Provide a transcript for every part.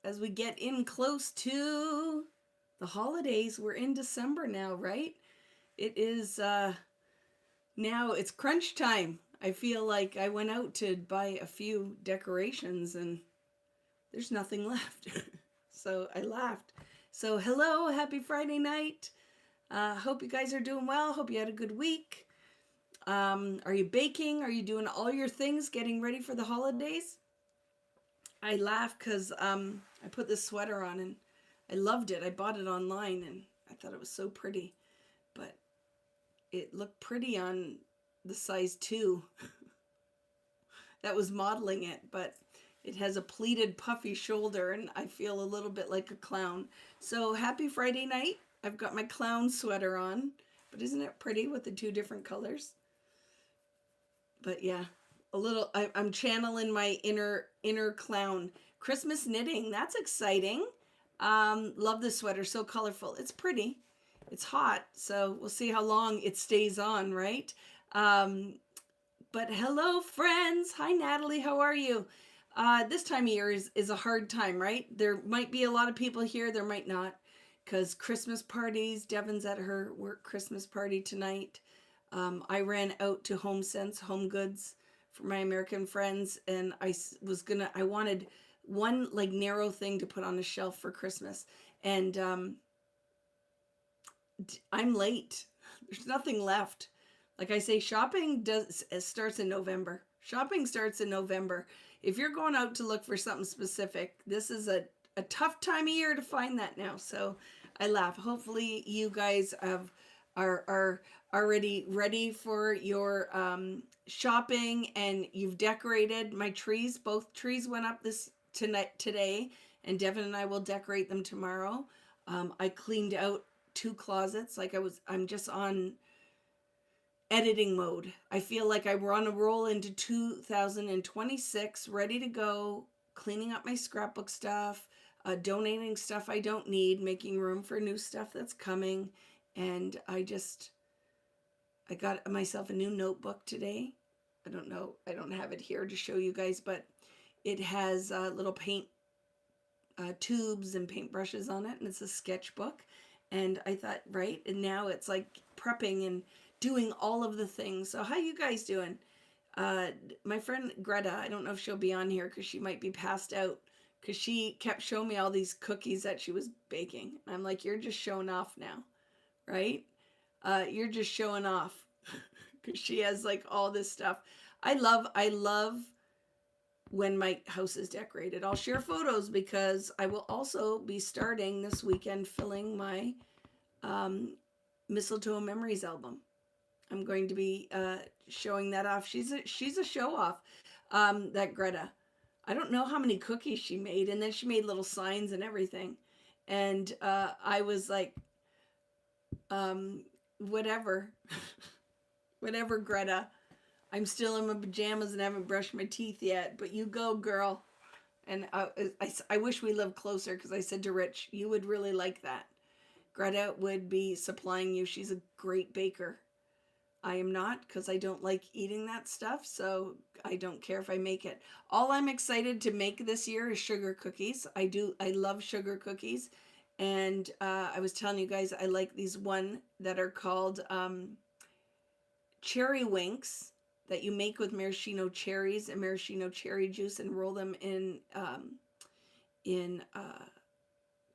as we get in close to the holidays. We're in December now, right? It is now it's crunch time. I feel like I went out to buy a few decorations and there's nothing left. So I laughed. So hello, happy Friday night. Hope you guys are doing well. Hope you had a good week. Are you baking? Are you doing all your things getting ready for the holidays? I laugh because I put this sweater on and I loved it. I bought it online and I thought it was so pretty, but it looked pretty on the size 2 that was modeling it, but it has a pleated puffy shoulder and I feel a little bit like a clown. So happy Friday night. I've got my clown sweater on, but isn't it pretty with the two different colors? But yeah, I'm channeling my inner clown. Christmas knitting, that's exciting. Love this sweater, so colorful. It's pretty. It's hot, so we'll see how long it stays on, right? Um, but hello, friends. Hi, Natalie. How are you? This time of year is a hard time, right? There might be a lot of people here. There might not, because Christmas parties. Devon's at her work Christmas party tonight. I ran out to HomeSense, Home Goods, for my American friends, and I wanted one like narrow thing to put on a shelf for Christmas, and I'm late. There's nothing left. Like I say, shopping starts in November. Shopping starts in November. If you're going out to look for something specific, this is a tough time of year to find that now. So I laugh. Hopefully you guys are already ready for your shopping and you've decorated my trees. Both trees went up today, and Devin and I will decorate them tomorrow. I cleaned out 2 closets. I'm just on editing mode. I feel like I were on a roll into 2026, ready to go, cleaning up my scrapbook stuff, donating stuff I don't need, making room for new stuff that's coming. And I got myself a new notebook today. I don't know, I don't have it here to show you guys, but it has little paint tubes and paintbrushes on it, and it's a sketchbook. And I thought, right, and now it's like prepping and doing all of the things. So how you guys doing? My friend Greta, I don't know if she'll be on here because she might be passed out, because she kept showing me all these cookies that she was baking. I'm like, you're just showing off now, right? You're just showing off because she has like all this stuff. I love when my house is decorated. I'll share photos because I will also be starting this weekend filling my Mistletoe Memories album. I'm going to be showing that off. She's a show off. That Greta. I don't know how many cookies she made, and then she made little signs and everything. And I was like, whatever, whatever, Greta. I'm still in my pajamas and haven't brushed my teeth yet, but you go, girl. And I wish we lived closer, because I said to Rich, you would really like that. Greta would be supplying you. She's a great baker. I am not, because I don't like eating that stuff, so I don't care if I make it. All I'm excited to make this year is sugar cookies. I love sugar cookies. And I was telling you guys, I like these one that are called cherry winks, that you make with maraschino cherries and maraschino cherry juice and roll them in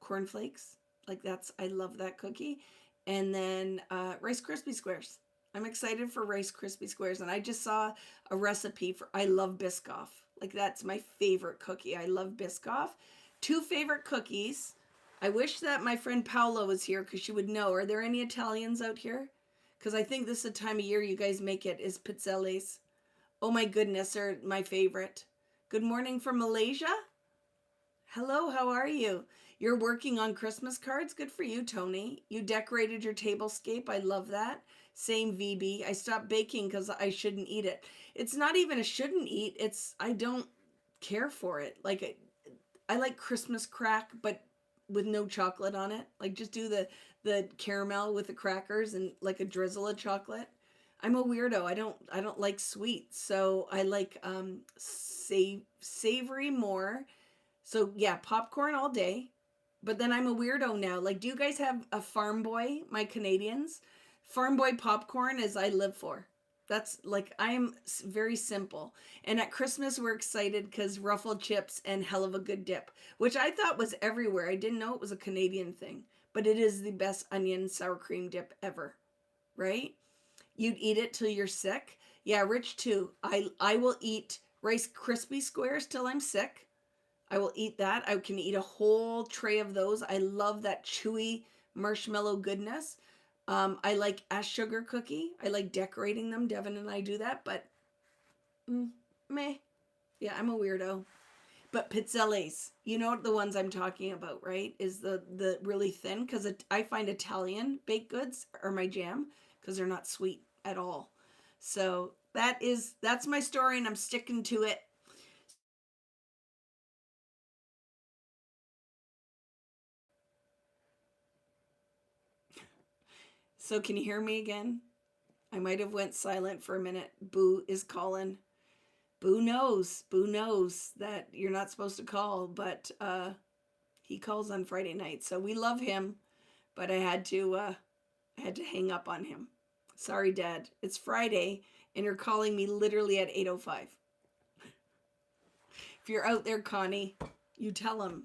cornflakes. Like I love that cookie. And then Rice Krispie Squares. I'm excited for Rice Krispie Squares, and I just saw a recipe for. I love Biscoff. Like that's my favorite cookie. I love Biscoff. 2 favorite cookies. I wish that my friend Paola was here because she would know. Are there any Italians out here? Because I think this is the time of year you guys make it, is pizzelles. Oh my goodness, they're my favorite. Good morning from Malaysia. Hello, how are you? You're working on Christmas cards? Good for you, Tony. You decorated your tablescape. I love that. Same, VB. I stopped baking because I shouldn't eat it. It's not even a shouldn't eat. It's I don't care for it. Like I like Christmas crack, but with no chocolate on it. Like just do the caramel with the crackers and like a drizzle of chocolate. I'm a weirdo. I don't like sweets, so I like savory more. So yeah, popcorn all day. But then I'm a weirdo now. Like, do you guys have a Farm Boy, my Canadians? Farm Boy popcorn is I live for. That's like, I am very simple. And at Christmas, we're excited because ruffled chips and hell of a good dip, which I thought was everywhere. I didn't know it was a Canadian thing, but it is the best onion sour cream dip ever, right? You'd eat it till you're sick. Yeah, Rich too. I will eat Rice Krispie squares till I'm sick. I will eat that. I can eat a whole tray of those. I love that chewy marshmallow goodness. I like a sugar cookie. I like decorating them. Devin and I do that, but meh. Yeah, I'm a weirdo. But pizzelles, you know the ones I'm talking about, right? Is the really thin, because I find Italian baked goods are my jam because they're not sweet at all. So that's my story, and I'm sticking to it. So can you hear me again? I might have went silent for a minute. Boo is calling. Boo knows. Boo knows that you're not supposed to call, but he calls on Friday night. So we love him, but I had to hang up on him. Sorry, Dad. It's Friday and you're calling me literally at 8:05. If you're out there, Connie, you tell him.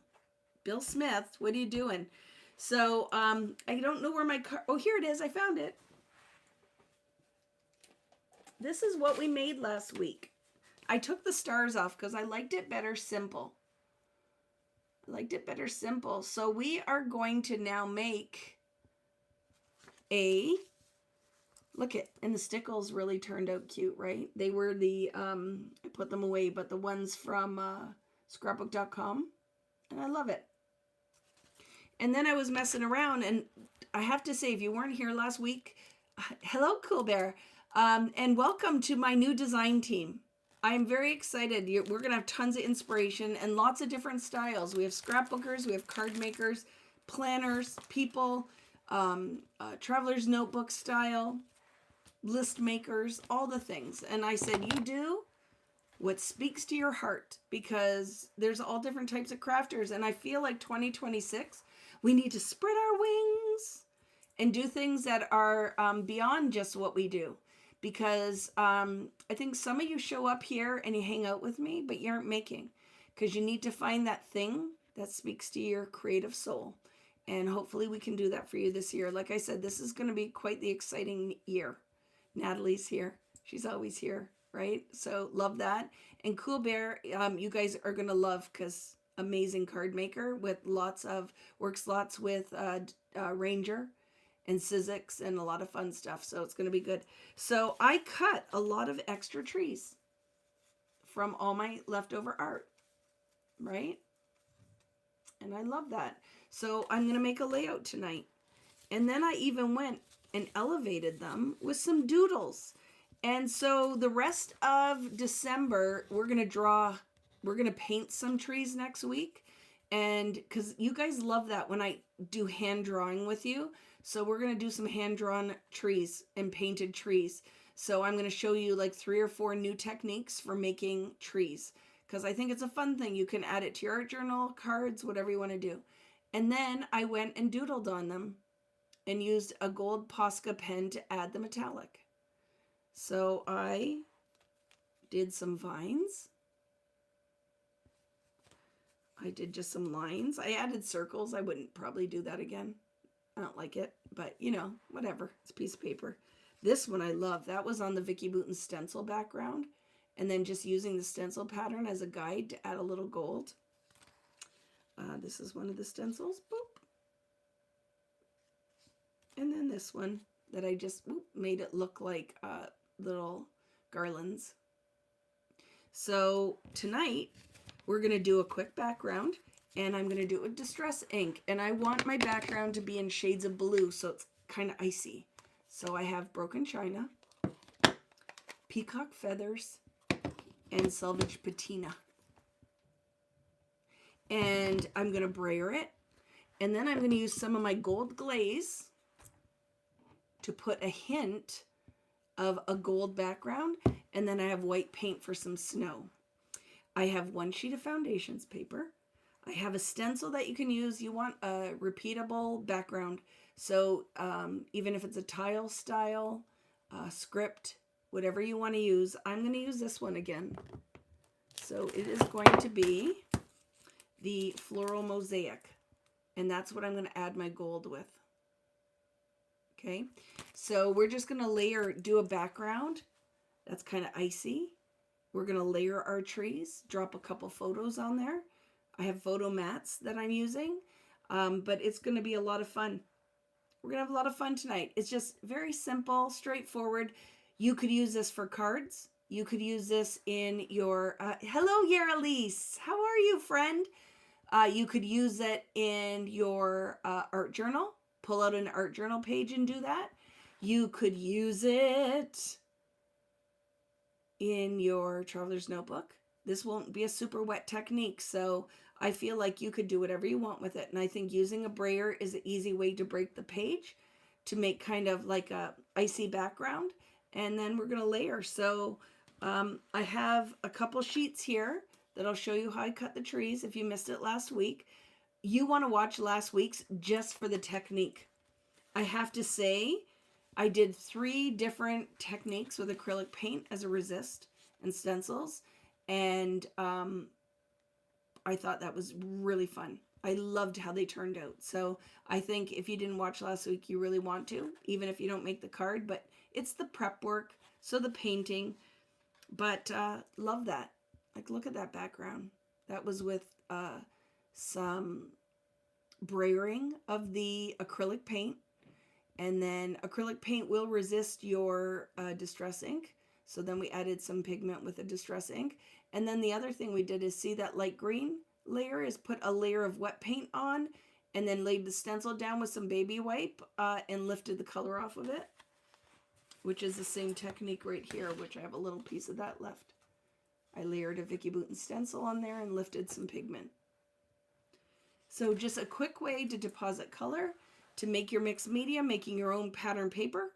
Bill Smith, what are you doing? So, I don't know where my car. Oh, here it is. I found it. This is what we made last week. I took the stars off because I liked it better simple. So we are going to now make a look at, and the stickles really turned out cute, right? They were I put them away, but the ones from scrapbook.com, and I love it. And then I was messing around, and I have to say, if you weren't here last week, hello, Cool Bear, and welcome to my new design team. I am very excited. We're going to have tons of inspiration and lots of different styles. We have scrapbookers, we have card makers, planners, people, traveler's notebook style, list makers, all the things. And I said, you do what speaks to your heart, because there's all different types of crafters. And I feel like 2026, we need to spread our wings and do things that are beyond just what we do. Because I think some of you show up here and you hang out with me, but you aren't making, because you need to find that thing that speaks to your creative soul. And hopefully we can do that for you this year. Like I said, this is going to be quite the exciting year. Natalie's here. She's always here, right? So love that. And Cool Bear, you guys are going to love, because amazing card maker with works lots with Ranger and Sizzix and a lot of fun stuff. So it's going to be good. So I cut a lot of extra trees from all my leftover art, right? And I love that. So I'm going to make a layout tonight. And then I even went and elevated them with some doodles. And so the rest of December, we're going to paint some trees next week. And because you guys love that when I do hand drawing with you. So we're going to do some hand drawn trees and painted trees. So I'm going to show you like 3 or 4 new techniques for making trees, because I think it's a fun thing. You can add it to your art journal, cards, whatever you want to do. And then I went and doodled on them and used a gold Posca pen to add the metallic. So I did some vines. I did just some lines. I added circles. I wouldn't probably do that again. I don't like it, but whatever. It's a piece of paper. This one I love. That was on the Vicky Booten stencil background, and then just using the stencil pattern as a guide to add a little gold. This is one of the stencils. Boop. And then this one that I just made it look like little garlands. So tonight we're going to do a quick background, and I'm going to do it with distress ink. And I want my background to be in shades of blue, so it's kind of icy. So I have broken china, peacock feathers, and selvage patina. And I'm going to brayer it. And then I'm going to use some of my gold glaze to put a hint of a gold background. And then I have white paint for some snow. I have 1 sheet of foundations paper. I have a stencil that you can use. You want a repeatable background. So even if it's a tile style, script, whatever you want to use, I'm going to use this one again. So it is going to be the floral mosaic. And that's what I'm going to add my gold with. Okay, so we're just going to do a background that's kind of icy. We're going to layer our trees, drop a couple photos on there. I have photo mats that I'm using, but it's going to be a lot of fun. We're going to have a lot of fun tonight. It's just very simple, straightforward. You could use this for cards. You could use this in your, hello, Yaralise. How are you, friend? You could use it in your art journal. Pull out an art journal page and do that. You could use it in your traveler's notebook. This won't be a super wet technique, so I feel like you could do whatever you want with it. And I think using a brayer is an easy way to break the page to make kind of like a icy background. And then we're going to layer. So I have a couple sheets here that I'll show you how I cut the trees if you missed it last week. You want to watch last week's just for the technique. I have to say, I did 3 different techniques with acrylic paint as a resist and stencils. And I thought that was really fun. I loved how they turned out. So I think if you didn't watch last week, you really want to, even if you don't make the card. But it's the prep work, so the painting. But love that. Like, look at that background. That was with some brayering of the acrylic paint. And then acrylic paint will resist your distress ink. So then we added some pigment with the distress ink. And then the other thing we did is, see that light green layer, is put a layer of wet paint on and then laid the stencil down with some baby wipe and lifted the color off of it, which is the same technique right here, which I have a little piece of that left. I layered a Vicky Bouton stencil on there and lifted some pigment. So just a quick way to deposit color, to make your mixed media, making your own pattern paper,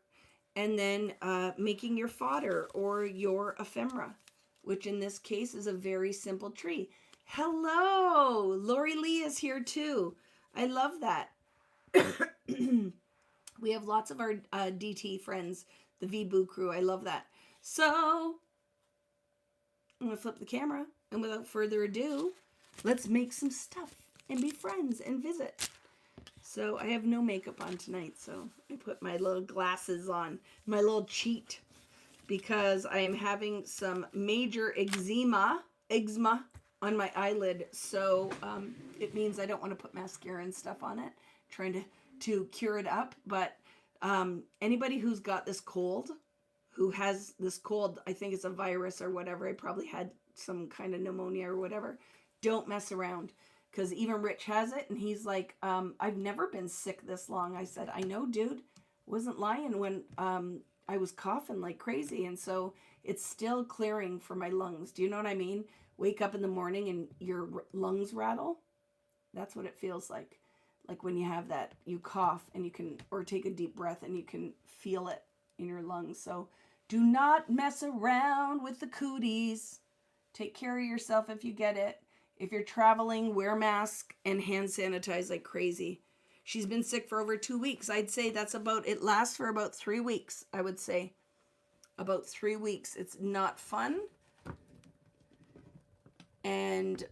and then making your fodder or your ephemera, which in this case is a very simple tree. Hello! Lori Lee is here too. I love that. We have lots of our DT friends, the VBoo crew. I love that. So I'm going to flip the camera, and without further ado, let's make some stuff and be friends and visit. So I have no makeup on tonight, so I put my little glasses on, my little cheat, because I am having some major eczema on my eyelid. So it means I don't want to put mascara and stuff on it, trying to cure it up. But anybody who's got this cold, who has this cold, I think it's a virus or whatever, I probably had some kind of pneumonia or whatever, don't mess around. Because even Rich has it, and he's like, I've never been sick this long. I said, I know, dude. Wasn't lying when I was coughing like crazy. And so it's still clearing for my lungs. Do you know what I mean? Wake up in the morning and your lungs rattle. That's what it feels like. Like when you have that, you cough and you can, or take a deep breath and you can feel it in your lungs. So do not mess around with the cooties. Take care of yourself if you get it. If you're traveling, wear a mask and hand sanitize like crazy. She's been sick for over 2 weeks. I'd say that's about, it lasts for about 3 weeks, I would say. About 3 weeks. It's not fun. And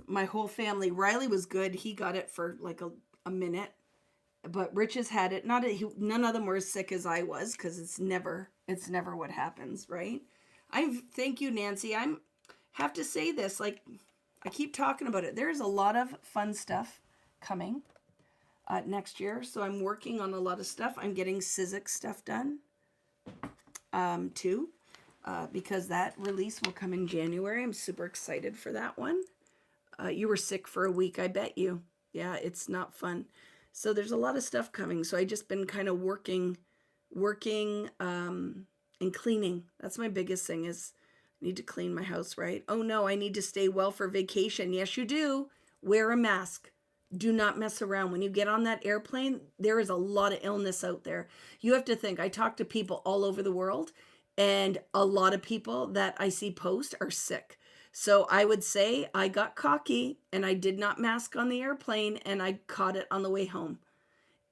my whole family, Riley was good. He got it for like a minute. But Rich has had it. None of them were as sick as I was, because it's never what happens, right? Thank you, Nancy. Have to say this, like, I keep talking about it. There's a lot of fun stuff coming next year. So I'm working on a lot of stuff. I'm getting Sizzix stuff done too, because that release will come in January. I'm super excited for that one. You were sick for a week, I bet you. Yeah, it's not fun. So there's a lot of stuff coming. So I just been kind of working and cleaning. That's my biggest thing, is need to clean my house, right? Oh no, I need to stay well for vacation. Yes, you do. Wear a mask. Do not mess around. When you get on that airplane, there is a lot of illness out there. You have to think, I talk to people all over the world, and a lot of people that I see post are sick. So I would say I got cocky and I did not mask on the airplane and I caught it on the way home.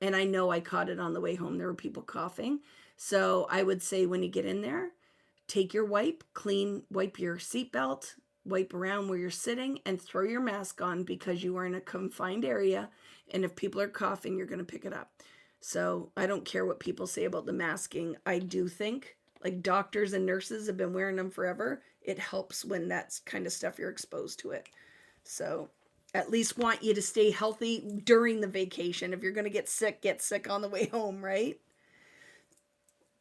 And I know I caught it on the way home. There were people coughing. So I would say when you get in there, take your wipe, wipe your seatbelt, wipe around where you're sitting, and throw your mask on because you are in a confined area. And if people are coughing, you're going to pick it up. So I don't care what people say about the masking. I do think, like, doctors and nurses have been wearing them forever. It helps when that's kind of stuff you're exposed to it. So at least want you to stay healthy during the vacation. If you're going to get sick on the way home, right?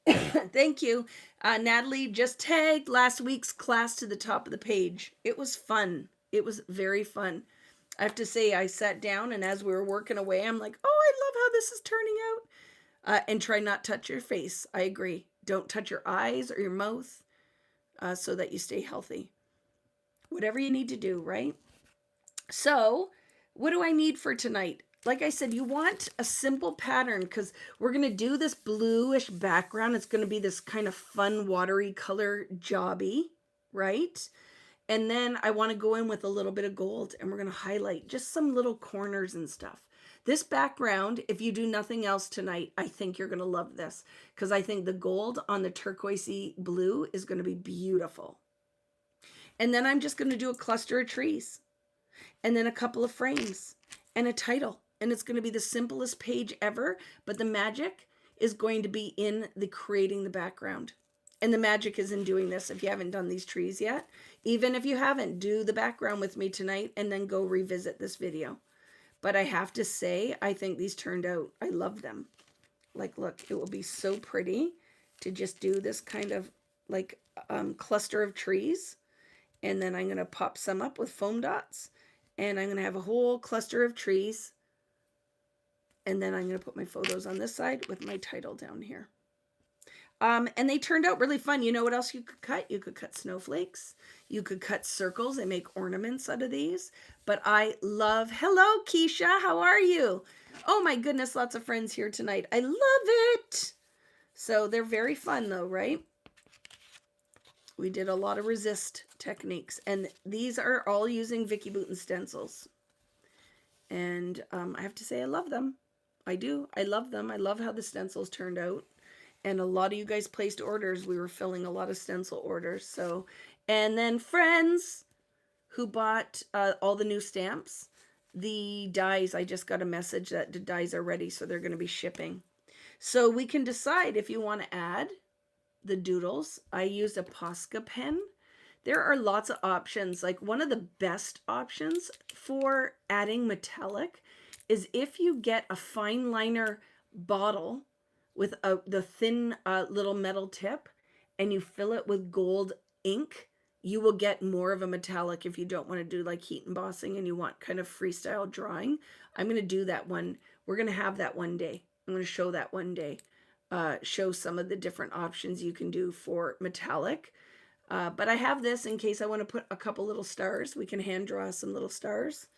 Thank you. Natalie just tagged last week's class to the top of the page. It was fun. It was very fun. I have to say, I sat down and as we were working away, I'm like, oh, I love how this is turning out. And try not touch your face. I agree. Don't touch your eyes or your mouth so that you stay healthy. Whatever you need to do, right? So, what do I need for tonight? Like I said, you want a simple pattern because we're going to do this bluish background. It's going to be this kind of fun, watery color jobby, right? And then I want to go in with a little bit of gold and we're going to highlight just some little corners and stuff. This background, if you do nothing else tonight, I think you're going to love this because I think the gold on the turquoisey blue is going to be beautiful. And then I'm just going to do a cluster of trees and then a couple of frames and a title. And it's going to be the simplest page ever, but the magic is going to be in the creating the background. And the magic is in doing this if you haven't done these trees yet. Even if you haven't, do the background with me tonight and then go revisit this video. But I have to say, I think these turned out, I love them. Like, look, it will be so pretty to just do this kind of like cluster of trees. And then I'm going to pop some up with foam dots. And I'm going to have a whole cluster of trees. And then I'm going to put my photos on this side with my title down here. And they turned out really fun. You know what else you could cut? You could cut snowflakes. You could cut circles and make ornaments out of these. But I love, hello, Keisha, how are you? Oh my goodness, lots of friends here tonight. I love it. So they're very fun though, right? We did a lot of resist techniques. And these are all using Vicky Bouton stencils. And I have to say I love them. I do. I love them. I love how the stencils turned out. And a lot of you guys placed orders. We were filling a lot of stencil orders. So, and then friends who bought all the new stamps, the dies, I just got a message that the dies are ready. So they're going to be shipping. So we can decide if you want to add the doodles. I used a Posca pen. There are lots of options. Like one of the best options for adding metallic is if you get a fine liner bottle with the thin little metal tip and you fill it with gold ink, you will get more of a metallic if you don't want to do like heat embossing and you want kind of freestyle drawing. I'm going to do that one. We're going to have that one day. I'm going to show that one day. Show some of the different options you can do for metallic. But I have this in case I want to put a couple little stars. We can hand draw some little stars.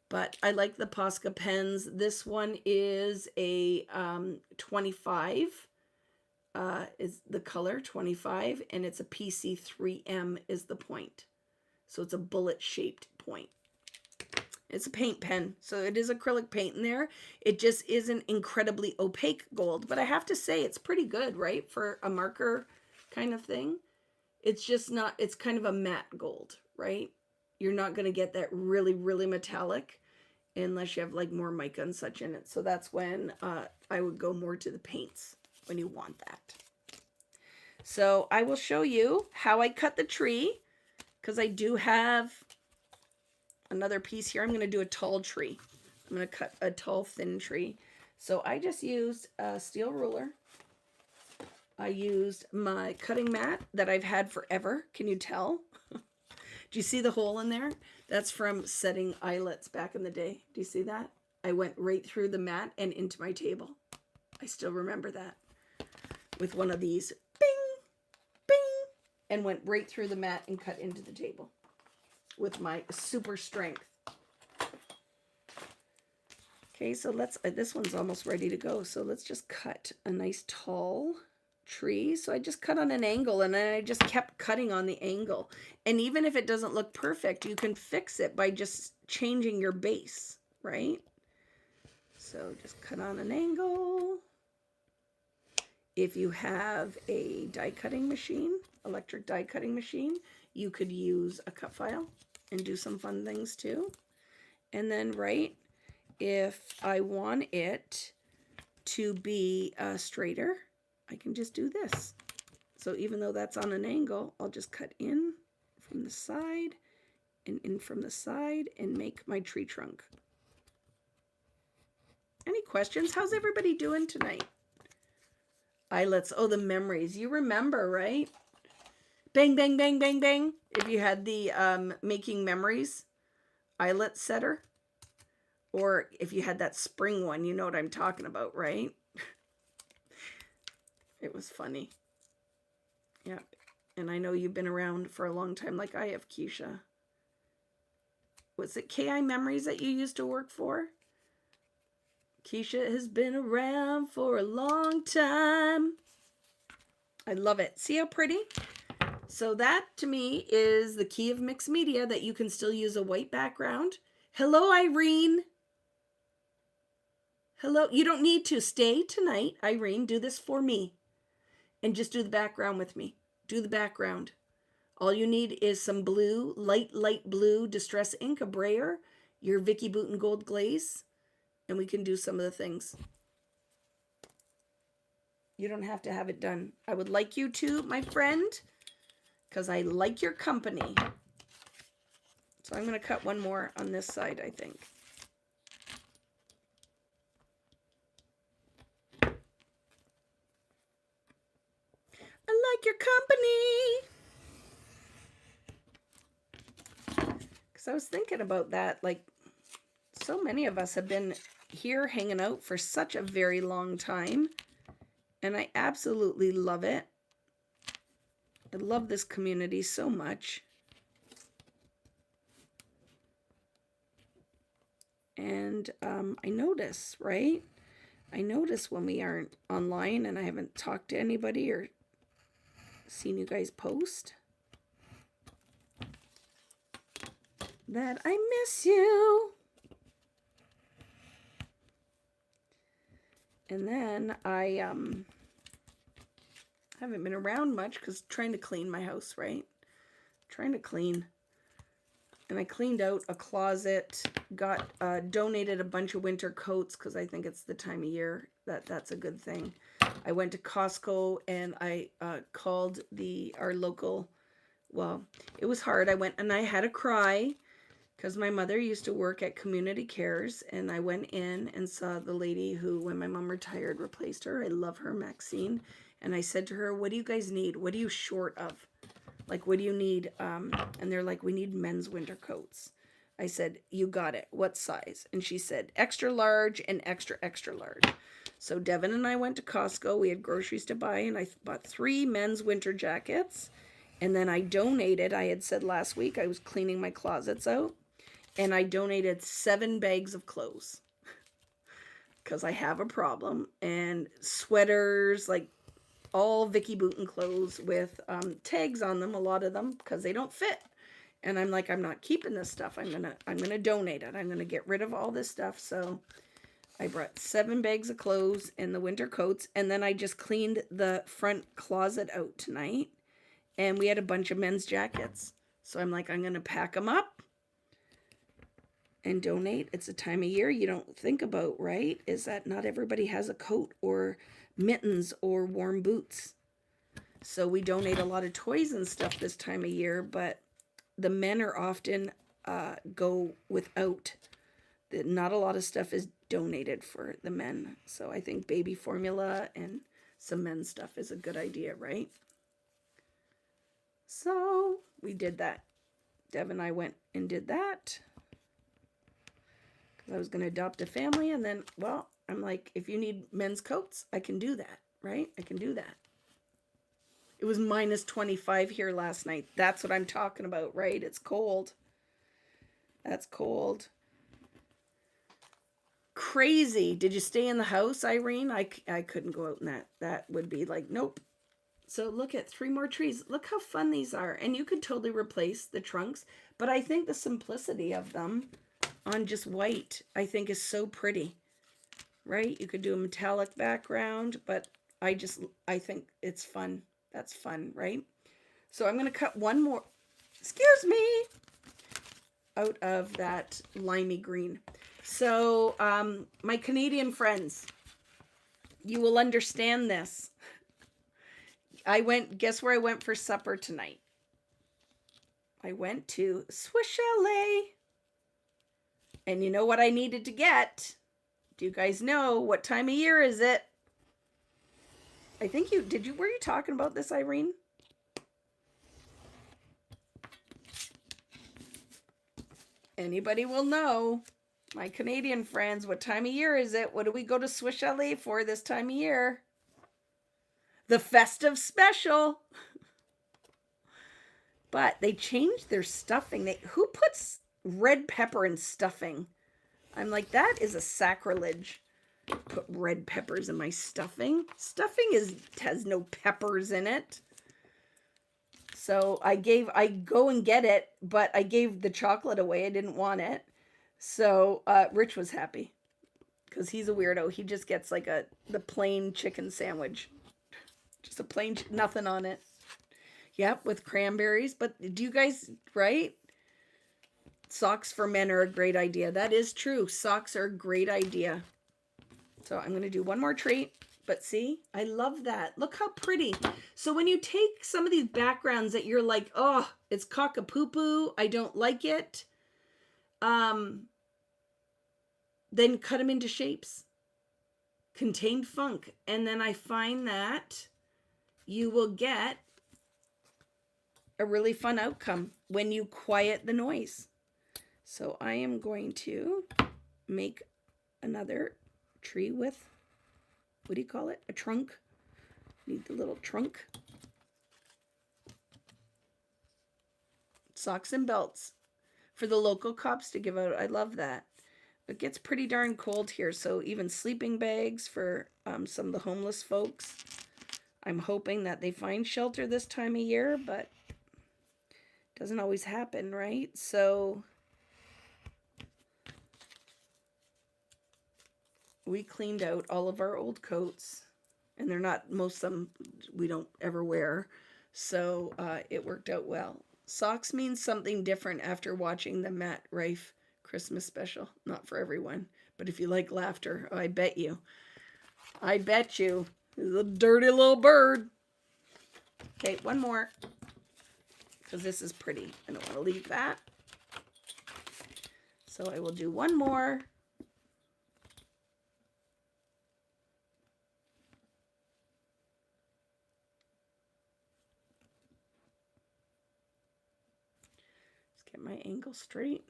But I like the Posca pens. This one is a 25, is the color, 25, and it's a PC3M is the point. So it's a bullet-shaped point. It's a paint pen, so it is acrylic paint in there. It just isn't incredibly opaque gold, but I have to say it's pretty good, right, for a marker kind of thing. It's just not, it's kind of a matte gold, right? You're not going to get that really, really metallic unless you have like more mica and such in it. So that's when I would go more to the paints when you want that. So I will show you how I cut the tree because I do have another piece here. I'm going to do a tall tree. I'm going to cut a tall, thin tree. So I just used a steel ruler. I used my cutting mat that I've had forever. Can you tell? Do you see the hole in there? That's from setting eyelets back in the day. Do you see that? I went right through the mat and into my table. I still remember that. With one of these, bing, bing, and went right through the mat and cut into the table with my super strength. Okay, so let's, this one's almost ready to go. So let's just cut a nice tall tree. So I just cut on an angle, and then I just kept cutting on the angle. And even if it doesn't look perfect, you can fix it by just changing your base, right? So just cut on an angle. If you have a die cutting machine, electric die cutting machine, you could use a cut file and do some fun things too. And then, right, if I want it to be straighter, I can just do this. So even though that's on an angle, I'll just cut in from the side and in from the side and make my tree trunk. Any questions? How's everybody doing tonight? Eyelets. Oh, the memories. You remember, right? Bang, bang, bang, bang, bang. If you had the making memories eyelet setter. Or if you had that spring one, you know what I'm talking about, right? It was funny. Yeah. And I know you've been around for a long time like I have, Keisha. Was it KI Memories that you used to work for? Keisha has been around for a long time. I love it. See how pretty? So that, to me, is the key of mixed media, that you can still use a white background. Hello, Irene. Hello. You don't need to stay tonight, Irene. Do this for me. And just do the background with me. Do the background. All you need is some blue, light blue Distress ink, a brayer, your Vicky Bouton Gold Glaze, and we can do some of the things. You don't have to have it done. I would like you to, my friend, because I like your company. So I'm going to cut one more on this side, I think. I like your company. Because I was thinking about that, like, so many of us have been here hanging out for such a very long time. And I absolutely love it. I love this community so much. And I notice, right? I notice when we aren't online and I haven't talked to anybody or seen you guys post, that I miss you. And then I haven't been around much because trying to clean my house, right? Trying to clean. And I cleaned out a closet, got donated a bunch of winter coats because I think it's the time of year that's a good thing. I went to Costco and I called our local, well, it was hard. I went and I had a cry because my mother used to work at Community Cares, and I went in and saw the lady who, when my mom retired, replaced her. I love her, Maxine. And I said to her, what do you guys need? What are you short of? Like, what do you need? And they're like, we need men's winter coats. I said, you got it. What size? And she said, extra large and extra, extra large. So Devin and I went to Costco. We had groceries to buy, and I bought 3 men's winter jackets. And then I donated, I had said last week, I was cleaning my closets out. And I donated 7 bags of clothes because I have a problem. And sweaters, like all Vicky Bouton clothes with tags on them, a lot of them, because they don't fit. And I'm like, I'm not keeping this stuff. I'm gonna donate it. I'm gonna get rid of all this stuff. So I brought 7 bags of clothes and the winter coats, and then I just cleaned the front closet out tonight. And we had a bunch of men's jackets. So I'm like, I'm gonna pack them up and donate. It's a time of year you don't think about, right? Is that not everybody has a coat or mittens or warm boots. So we donate a lot of toys and stuff this time of year, but the men are often go without. Not a lot of stuff is donated for the men. So I think baby formula and some men's stuff is a good idea, right? So we did that. Deb and I went and did that. I was going to adopt a family, and then, well, I'm like, if you need men's coats, I can do that, right? I can do that. It was minus 25 here last night. That's what I'm talking about, right? It's cold. That's cold. Crazy. Did you stay in the house, Irene? I couldn't go out in that. That would be like, nope. So look at 3 more trees. Look how fun these are. And you could totally replace the trunks, but I think the simplicity of them on just white, I think is so pretty, right? You could do a metallic background, but I think it's fun. That's fun, right? So I'm going to cut one more, excuse me, out of that limey green. So my Canadian friends, you will understand this. Guess where I went for supper tonight? I went to Swiss Chalet. And you know what I needed to get? Do you guys know what time of year is it? I think were you talking about this, Irene? Anybody will know. My Canadian friends, what time of year is it? What do we go to Swiss Chalet for this time of year? The festive special. But they changed their stuffing. Who puts red pepper in stuffing? I'm like, that is a sacrilege. Put red peppers in my stuffing. Stuffing has no peppers in it. So I go and get it, but I gave the chocolate away. I didn't want it. So Rich was happy because he's a weirdo. He just gets like the plain chicken sandwich. Just a plain, nothing on it. Yep, with cranberries. But do you guys, right? Socks for men are a great idea. That is true. Socks are a great idea. So I'm going to do one more treat. But see, I love that. Look how pretty. So when you take some of these backgrounds that you're like, oh, it's cock-a-poo-poo, I don't like it, then cut them into shapes. Contained funk. And then I find that you will get a really fun outcome when you quiet the noise. So I am going to make another tree with, what do you call it? A trunk. Need the little trunk. Socks and belts for the local cops to give out. I love that. It gets pretty darn cold here, so even sleeping bags for some of the homeless folks. I'm hoping that they find shelter this time of year, but it doesn't always happen, right? So we cleaned out all of our old coats, and they're not, most of them we don't ever wear, so it worked out well. Socks means something different after watching the Matt Rife Christmas special. Not for everyone, but if you like laughter, I bet you. He's a dirty little bird. Okay, one more, because this is pretty. I don't want to leave that. So I will do one more. Get my angle straight.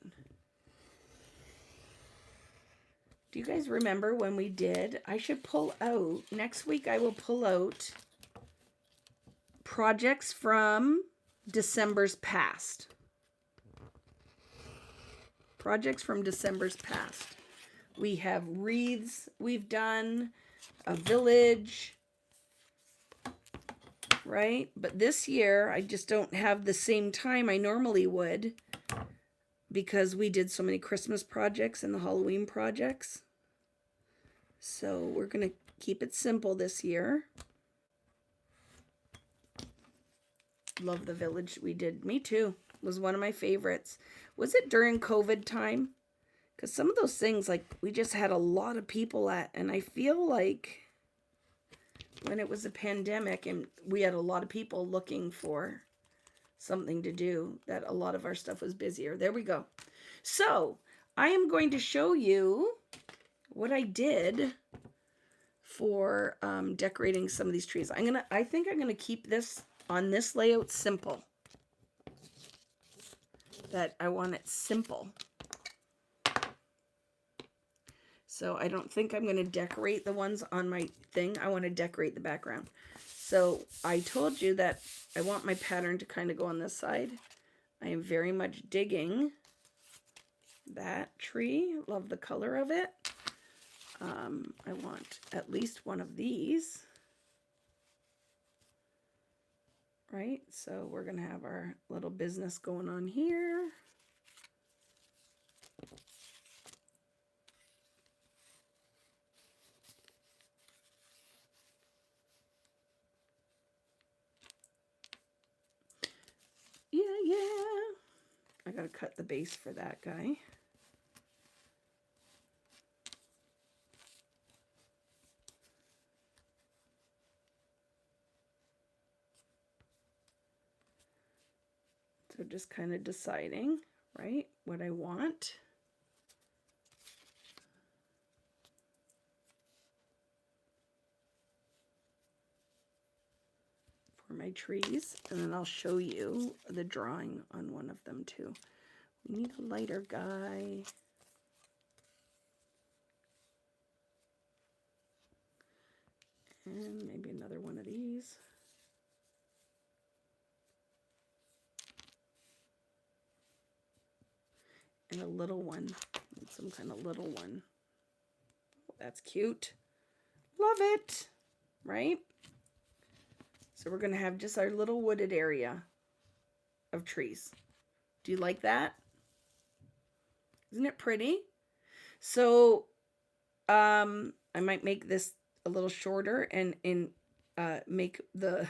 Do you guys remember when we did? I should pull out, next week I will pull out projects from December's past. Projects from December's past. We have wreaths we've done, a village, right? But this year, I just don't have the same time I normally would because we did so many Christmas projects and the Halloween projects. So we're going to keep it simple this year. Love the village we did. Me too. It was one of my favorites. Was it during COVID time? Because some of those things, like, we just had a lot of people at, and I feel like when it was a pandemic and we had a lot of people looking for something to do, that a lot of our stuff was busier. There we go. So I am going to show you what I did for decorating some of these trees. I think I'm gonna keep this on this layout simple. That I want it simple. So I don't think I'm going to decorate the ones on my thing. I want to decorate the background. So I told you that I want my pattern to kind of go on this side. I am very much digging that tree. Love the color of it. I want at least one of these. right? So we're going to have our little business going on here. Yeah, yeah. I got to cut the base for that guy. So just kind of deciding, right, what I want. For my trees, and then I'll show you the drawing on one of them too. We need a lighter guy. And maybe another one of these. And a little one, some kind of little one. That's cute. Love it, right? So we're going to have just our little wooded area of trees. Do you like that? Isn't it pretty? So I might make this a little shorter and make the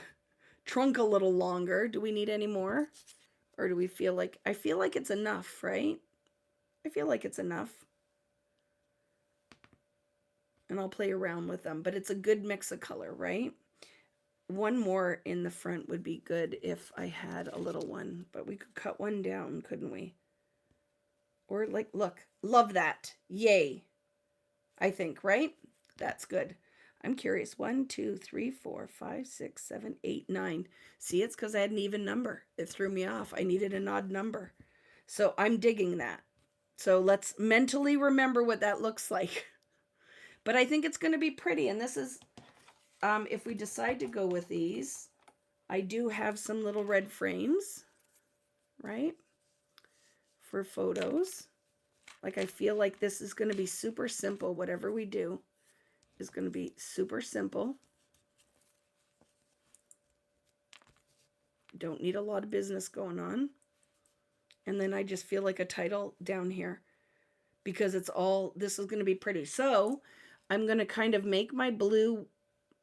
trunk a little longer. Do we need any more? Or do we feel like, I feel like it's enough, right? I feel like it's enough. And I'll play around with them, but it's a good mix of color, right? One more in the front would be good if I had a little one, but we could cut one down, couldn't we? Or like, look, love that. Yay. I think, right? That's good. I'm curious. 1, 2, 3, 4, 5, 6, 7, 8, 9. See, it's because I had an even number. It threw me off. I needed an odd number. So I'm digging that. So let's mentally remember what that looks like. But I think it's going to be pretty. And this is, if we decide to go with these, I do have some little red frames, right? For photos. Like, I feel like this is going to be super simple. Whatever we do is going to be super simple. Don't need a lot of business going on. And then I just feel like a title down here because it's all, this is going to be pretty. So I'm going to kind of make my blue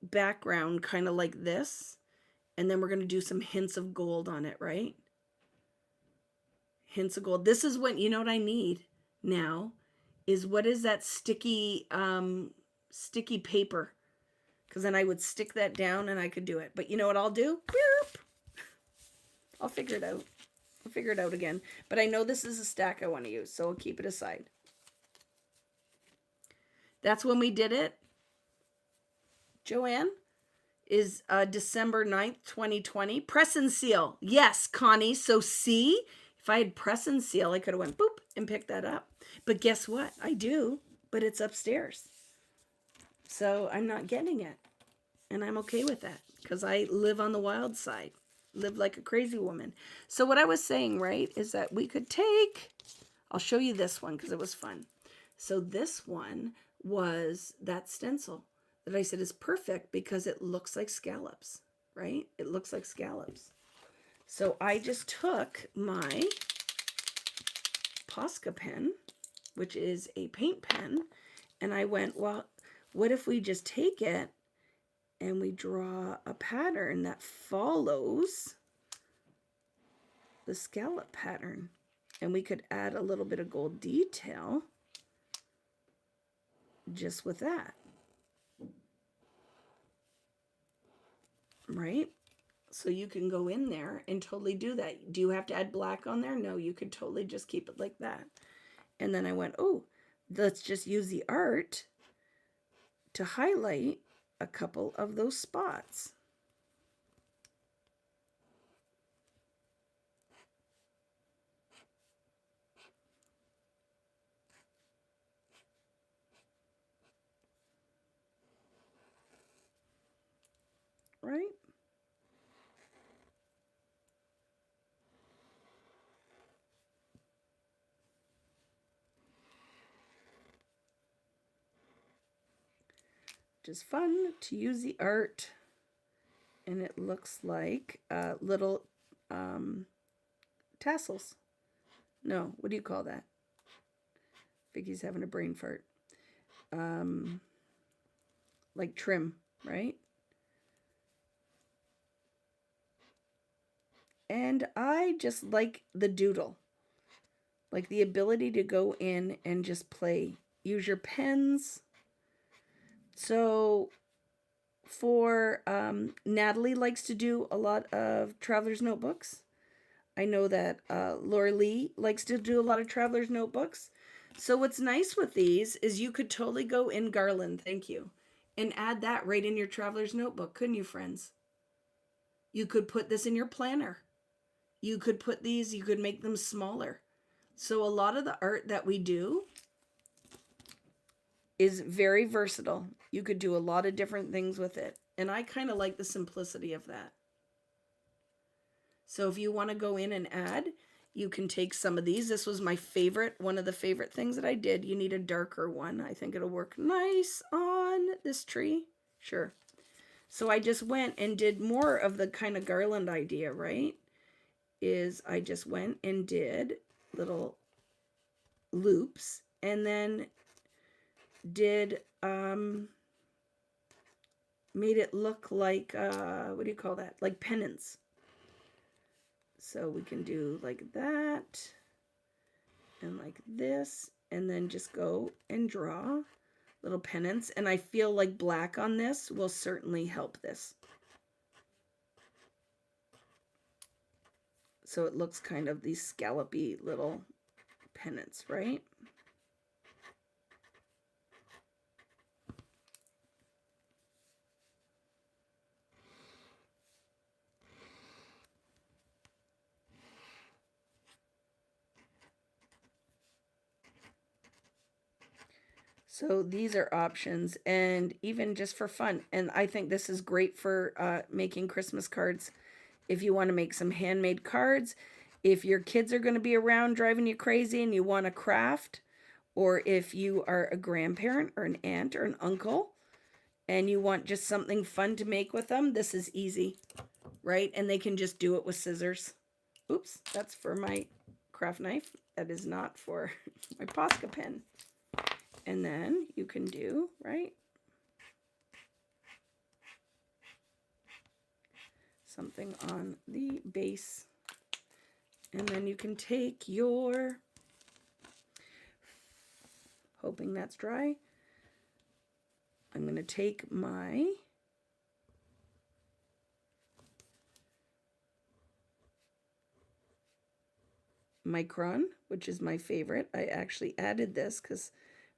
background kind of like this. And then we're going to do some hints of gold on it, right? Hints of gold. This is what, you know what I need now is, what is that sticky, sticky paper? Because then I would stick that down and I could do it. But you know what I'll do? I'll figure it out. I'll figure it out again. But I know this is a stack I want to use, so I'll keep it aside. That's when we did it. Joanne is December 9th, 2020. Press and seal. Yes, Connie. So see, if I had press and seal, I could have went boop and picked that up. But guess what? I do, but it's upstairs. So I'm not getting it. And I'm okay with that because I live on the wild side. Live like a crazy woman. So what I was saying, right, is that we could take, I'll show you this one because it was fun. So this one was that stencil that I said is perfect because it looks like scallops, right? It looks like scallops. So I just took my Posca pen, which is a paint pen, and I went, well, what if we just take it and we draw a pattern that follows the scallop pattern? And we could add a little bit of gold detail just with that. Right? So you can go in there and totally do that. Do you have to add black on there? No, you could totally just keep it like that. And then I went, oh, let's just use the art to highlight a couple of those spots. Right? Just fun to use the art And it looks like little tassels. No, what do you call that? Vicky's having a brain fart. Like trim, right? And I just like the doodle. Like the ability to go in and just play. Use your pens. So for Natalie likes to do a lot of traveler's notebooks. I know that Laura Lee likes to do a lot of traveler's notebooks. So what's nice with these is you could totally go in garland, thank you, and add that right in your traveler's notebook, couldn't you, friends? You could put this in your planner. You could put these, you could make them smaller. So a lot of the art that we do is very versatile. You could do a lot of different things with it. And I kind of like the simplicity of that. So if you want to go in and add, you can take some of these. This was my favorite, one of the favorite things that I did. You need a darker one. I think it'll work nice on this tree. Sure. So I just went and did more of the kind of garland idea, right? I just went and did little loops and then did made it look like what do you call that, like pennants. So we can do like that and like this, and then just go and draw little pennants. And I feel like black on this will certainly help this, so it looks kind of these scallopy little pennants, right? So these are options, and even just for fun. And I think this is great for making Christmas cards. If you want to make some handmade cards, if your kids are going to be around driving you crazy and you want to craft, or if you are a grandparent or an aunt or an uncle and you want just something fun to make with them, this is easy, right? And they can just do it with scissors. Oops, that's for my craft knife. That is not for my Posca pen. And then you can do, right, something on the base. And then you can take your, hoping that's dry, I'm going to take my Micron, which is my favorite. I actually added this because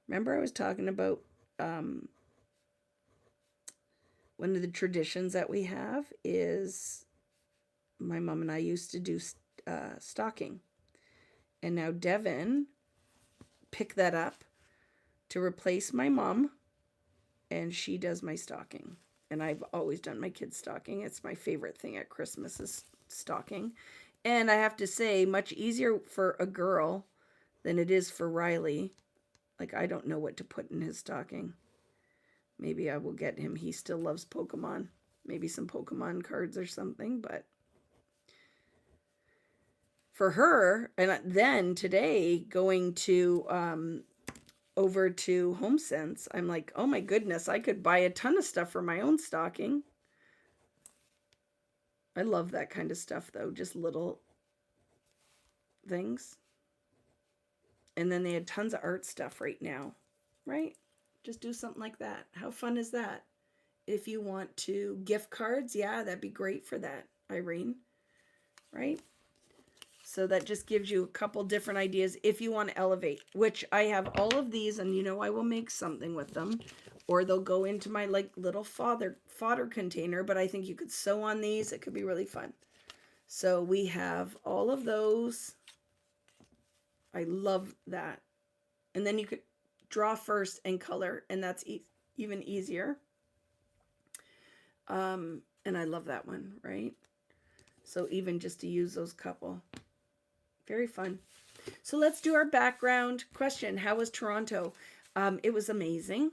remember I was talking about one of the traditions that we have is my mom and I used to do stocking. And now Devin picked that up to replace my mom, and she does my stocking. And I've always done my kids' stocking. It's my favorite thing at Christmas is stocking. And I have to say, much easier for a girl than it is for Riley. Like, I don't know what to put in his stocking. Maybe I will get him. He still loves Pokemon. Maybe some Pokemon cards or something. But for her, and then today, going to over to HomeSense, I'm like, oh my goodness, I could buy a ton of stuff for my own stocking. I love that kind of stuff, though. Just little things. And then they had tons of art stuff right now, right? Just do something like that. How fun is that? If you want to gift cards, yeah, that'd be great for that, Irene, right? So that just gives you a couple different ideas if you want to elevate, which I have all of these, and you know I will make something with them, or they'll go into my like little fodder container, but I think you could sew on these. It could be really fun. So we have all of those. I love that. And then you could draw first and color, and that's even easier. And I love that one, right? So even just to use those couple. Very fun. So let's do our background question. How was Toronto? It was amazing.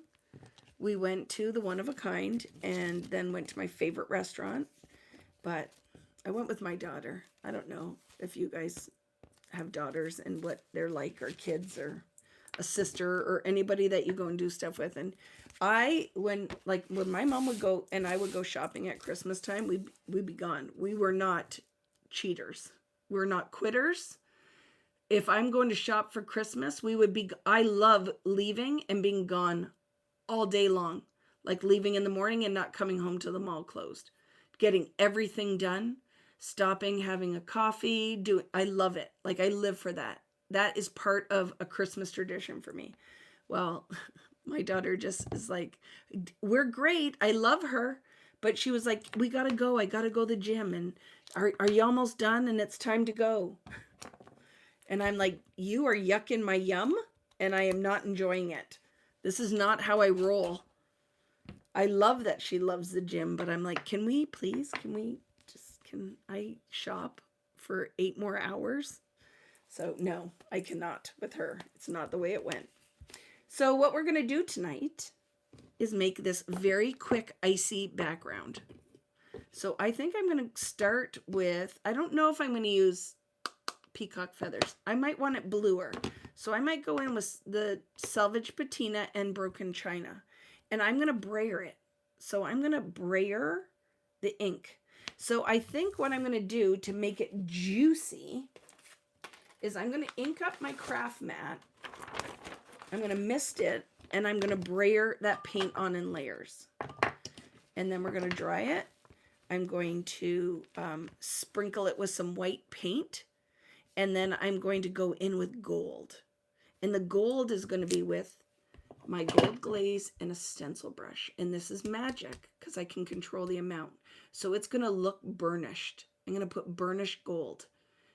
We went to the One of a Kind and then went to my favorite restaurant. But I went with my daughter. I don't know if you guys have daughters and what they're like, or kids, or a sister, or anybody that you go and do stuff with. And when my mom would go and I would go shopping at Christmas time, we'd be gone. We were not cheaters. We're not quitters. If I'm going to shop for Christmas, I love leaving and being gone all day long. Like leaving in the morning and not coming home till the mall closed. Getting everything done, stopping, having a coffee, I love it. Like I live for that. That is part of a Christmas tradition for me. Well, my daughter just is like, we're great. I love her. But she was like, we got to go. I got to go to the gym. And are you almost done? And it's time to go. And I'm like, you are yucking my yum, and I am not enjoying it. This is not how I roll. I love that she loves the gym, but I'm like, can I shop for 8 more hours? So no, I cannot with her. It's not the way it went. So what we're going to do tonight is make this very quick icy background. So I think I'm going to start with, I don't know if I'm going to use peacock feathers. I might want it bluer. So I might go in with the Salvage Patina and Broken China. And I'm going to brayer it. So I'm going to brayer the ink. So I think what I'm going to do to make it juicy is I'm going to ink up my craft mat. I'm going to mist it. And I'm going to brayer that paint on in layers. And then we're going to dry it. I'm going to sprinkle it with some white paint. And then I'm going to go in with gold. And the gold is going to be with my gold glaze and a stencil brush. And this is magic because I can control the amount. So it's going to look burnished. I'm going to put burnished gold.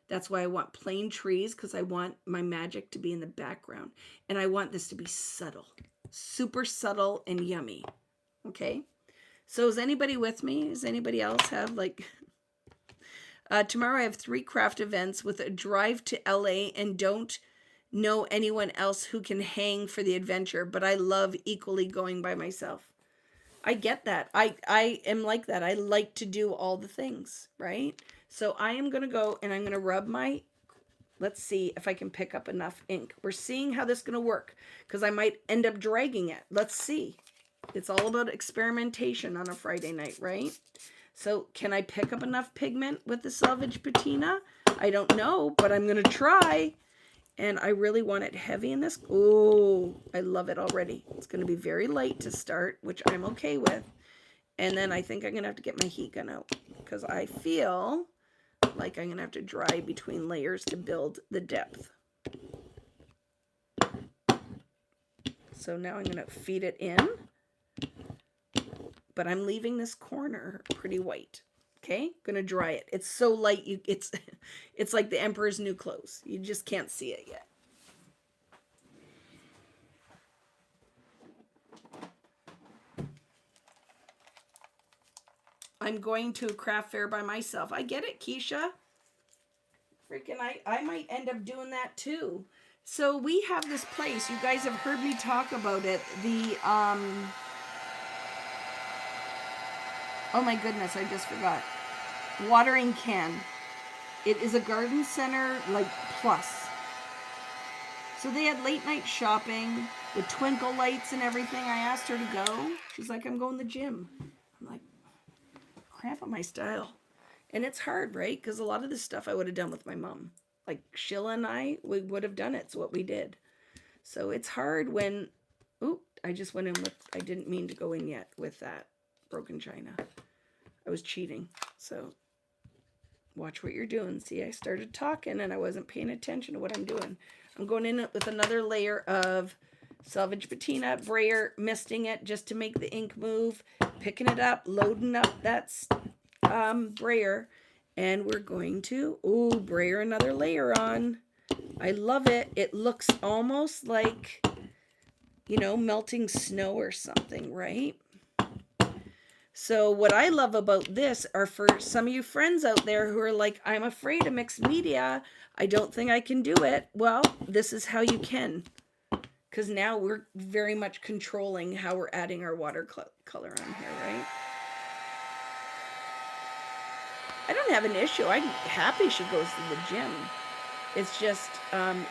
That's why I want plain trees, because I want my magic to be in the background. And I want this to be subtle. Super subtle and yummy. Okay? So is anybody with me? Does anybody else have like... tomorrow I have 3 craft events with a drive to LA, and don't know anyone else who can hang for the adventure, but I love equally going by myself. I get that. I am like that. I like to do all the things, right? So I am going to go and I'm going to rub let's see if I can pick up enough ink. We're seeing how this is going to work, because I might end up dragging it. Let's see. It's all about experimentation on a Friday night, right? So can I pick up enough pigment with the Salvage Patina? I don't know, but I'm going to try. And I really want it heavy in this. Oh, I love it already. It's going to be very light to start, which I'm okay with. And then I think I'm going to have to get my heat gun out, because I feel like I'm going to have to dry between layers to build the depth. So now I'm going to feed it in. But I'm leaving this corner pretty white. Okay, gonna dry it. It's so light, it's like the Emperor's New Clothes. You just can't see it yet. I'm going to a craft fair by myself. I get it, Keisha. Freaking, I might end up doing that too. So we have this place. You guys have heard me talk about it. Oh my goodness, I just forgot. Watering Can. It is a garden center, like, plus. So they had late night shopping with twinkle lights and everything. I asked her to go. She's like, I'm going to the gym. I'm like, crap on my style. And it's hard, right? Because a lot of this stuff I would have done with my mom. Like Sheila and we would have done it. It's what we did. So it's hard when, I just went in with, I didn't mean to go in yet with that Broken China. I was cheating. So watch what you're doing. See, I started talking and I wasn't paying attention to what I'm doing. I'm going in with another layer of Salvage Patina, brayer, misting it just to make the ink move, picking it up, loading up that brayer, and we're going to, brayer another layer on. I love it. It looks almost like, melting snow or something, right? So what I love about this are for some of you friends out there who are like, I'm afraid of mixed media. I don't think I can do it. Well, this is how you can. Because now we're very much controlling how we're adding our watercolor on here, right? I don't have an issue. I'm happy she goes to the gym. It's just,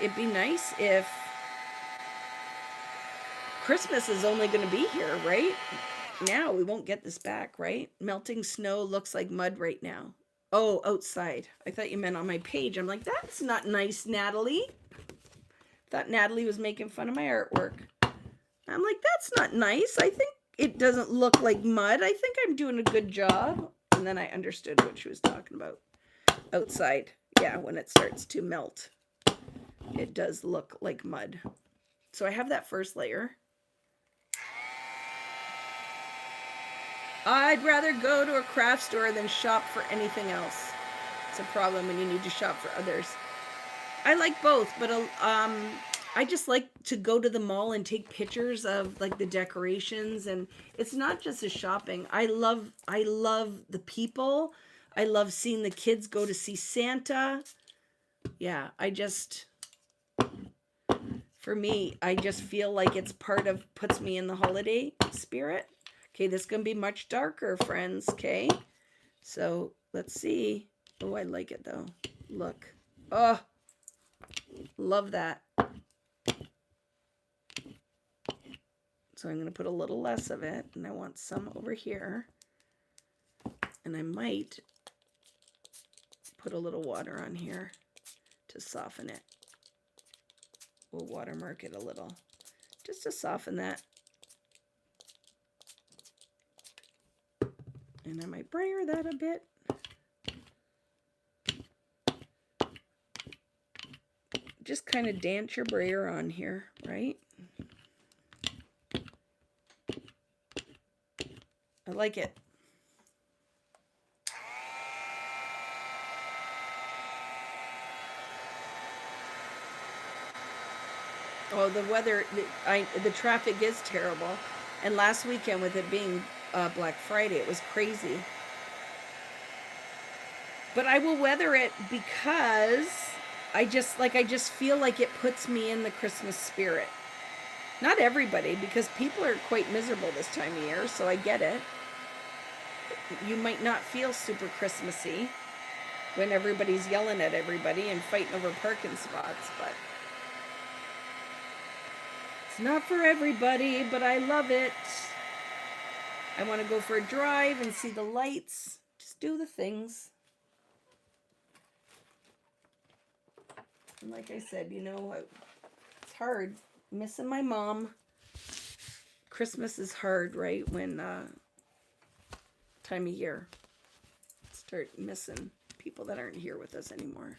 it'd be nice if Christmas is only going to be here, right? Now we won't get this back, right? Melting snow looks like mud right now. Oh, outside. I thought you meant on my page. I'm like, that's not nice, Natalie. Thought Natalie was making fun of my artwork. I'm like, that's not nice. I think it doesn't look like mud. I think I'm doing a good job. And then I understood what she was talking about. Outside, yeah, when it starts to melt, it does look like mud. So I have that first layer. I'd rather go to a craft store than shop for anything else. It's a problem when you need to shop for others. I like both, but I just like to go to the mall and take pictures of like the decorations, and it's not just the shopping. I love the people. I love seeing the kids go to see Santa. Yeah, for me, I just feel like it's puts me in the holiday spirit. Okay, this is going to be much darker, friends, okay? So, let's see. Oh, I like it though. Look. Oh, love that. So I'm going to put a little less of it, and I want some over here. And I might put a little water on here to soften it. We'll watermark it a little, just to soften that. And I might brayer that a bit. Just kind of dance your brayer on here, right? I like it. Oh, the weather, the traffic is terrible. And last weekend with it being Black Friday, it was crazy. But I will weather it because I just feel like it puts me in the Christmas spirit. Not everybody, because people are quite miserable this time of year, so I get it. You might not feel super Christmassy when everybody's yelling at everybody and fighting over parking spots, but it's not for everybody, but I love it. I want to go for a drive and see the lights. Just do the things. And like I said, it's hard. Missing my mom. Christmas is hard, right? When time of year. Start missing people that aren't here with us anymore.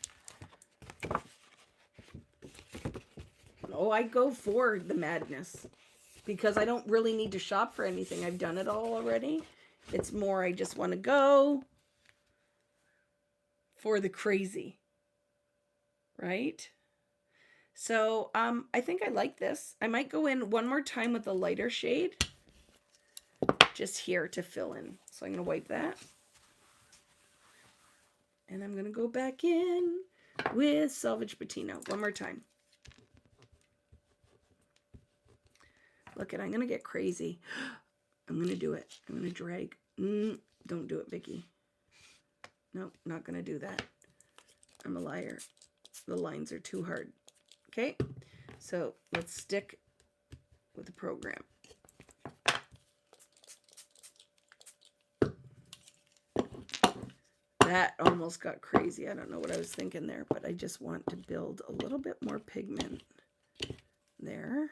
Oh, I go for the madness because I don't really need to shop for anything. I've done it all already. It's more I just want to go for the crazy. Right? So, I think I like this. I might go in one more time with a lighter shade just here to fill in. So I'm going to wipe that. And I'm going to go back in with Salvage Patina one more time. Look, I'm going to get crazy. I'm going to do it. I'm going to drag. Don't do it, Vicky. Nope, not going to do that. I'm a liar. The lines are too hard. Okay, so let's stick with the program. That almost got crazy. I don't know what I was thinking there, but I just want to build a little bit more pigment there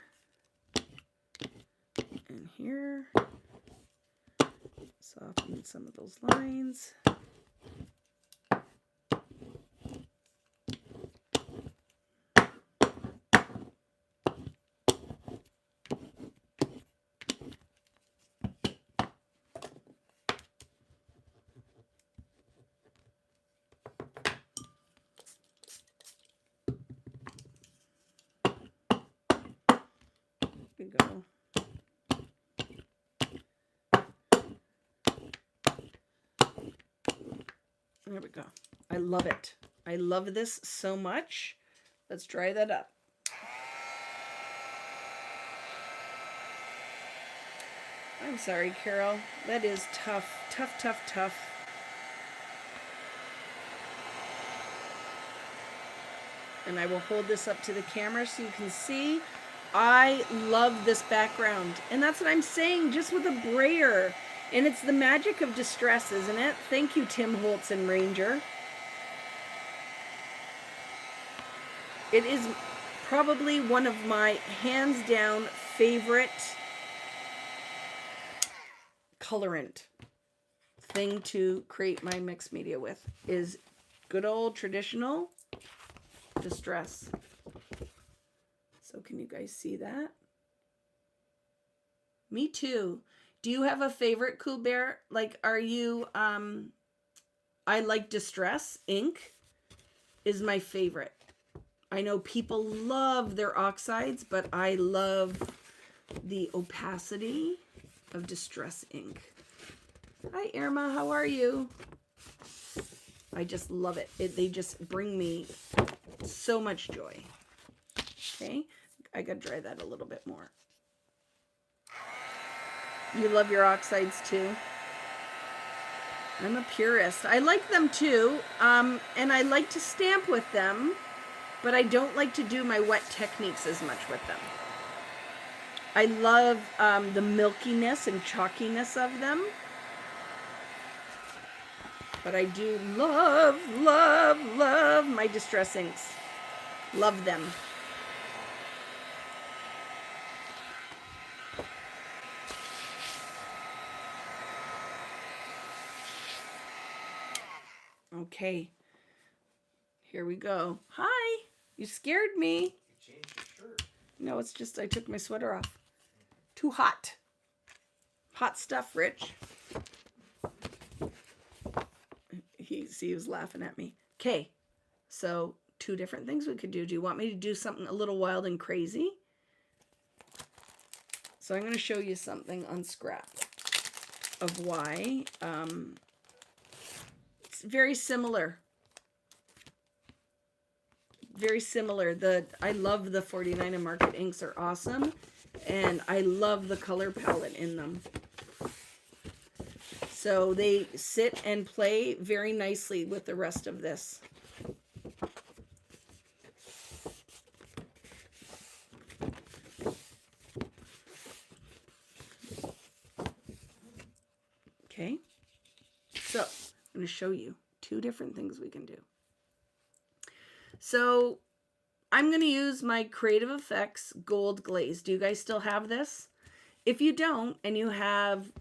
and here. Soften some of those lines. Go. There we go. I love it. I love this so much. Let's dry that up. I'm sorry, Carol. That is tough. Tough, tough, tough. And I will hold this up to the camera so you can see. I love this background. And that's what I'm saying, just with a brayer. And it's the magic of distress, isn't it? Thank you, Tim Holtz and Ranger. It is probably one of my hands down favorite colorant thing to create my mixed media with is good old traditional distress. So can you guys see that? Me too. Do you have a favorite, Cool Bear? Like, are you, I like distress. Ink is my favorite. I know people love their oxides, but I love the opacity of distress ink. Hi, Irma. How are you? I just love it. They just bring me so much joy. Okay. I got to dry that a little bit more. You love your oxides too? I'm a purist. I like them too. And I like to stamp with them, but I don't like to do my wet techniques as much with them. I love the milkiness and chalkiness of them. But I do love, love, love my distress inks. Love them. Okay. Here we go. Hi. You scared me. You changed your shirt. No, it's just I took my sweater off. Too hot. Hot stuff, Rich. He was laughing at me. Okay. So, two different things we could do. Do you want me to do something a little wild and crazy? So I'm going to show you something on scrap of why it's very similar. Very similar. I love the 49 and Market inks are awesome, and I love the color palette in them. So they sit and play very nicely with the rest of this. Okay, so I'm going to show you two different things we can do. So I'm going to use my Creative Effects Gold Glaze. Do you guys still have this? If you don't, and you have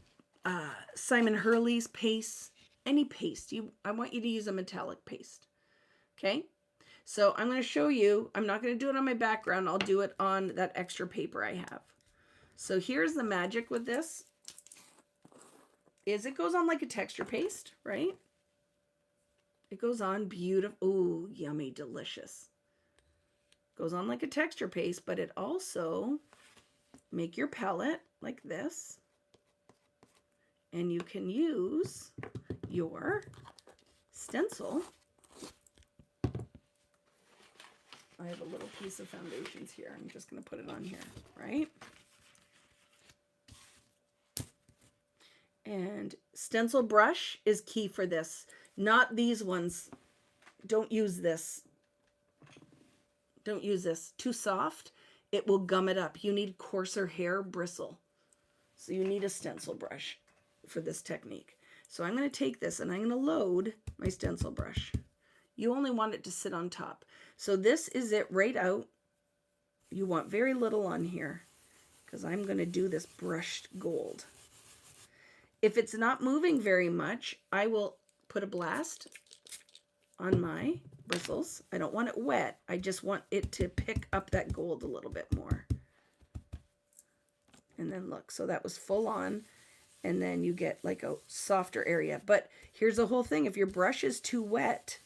Simon Hurley's paste, any paste, I want you to use a metallic paste. Okay, so I'm going to show you. I'm not going to do it on my background. I'll do it on that extra paper I have. So here's the magic with this. Is it goes on like a texture paste, right? It goes on beautiful. Ooh, yummy, delicious. Goes on like a texture paste, but it also make your palette like this. And you can use your stencil. I have a little piece of foundations here. I'm just going to put it on here, right? And stencil brush is key for this. Not these ones. Don't use this. Don't use this. Too soft. It will gum it up. You need coarser hair bristle. So you need a stencil brush for this technique. So I'm going to take this and I'm going to load my stencil brush. You only want it to sit on top. So this is it right out. You want very little on here because I'm going to do this brushed gold. If it's not moving very much, I will put a blast on my bristles. I don't want it wet. I just want it to pick up that gold a little bit more. And then look, so that was full on. And then you get like a softer area. But here's the whole thing. If your brush is too wet,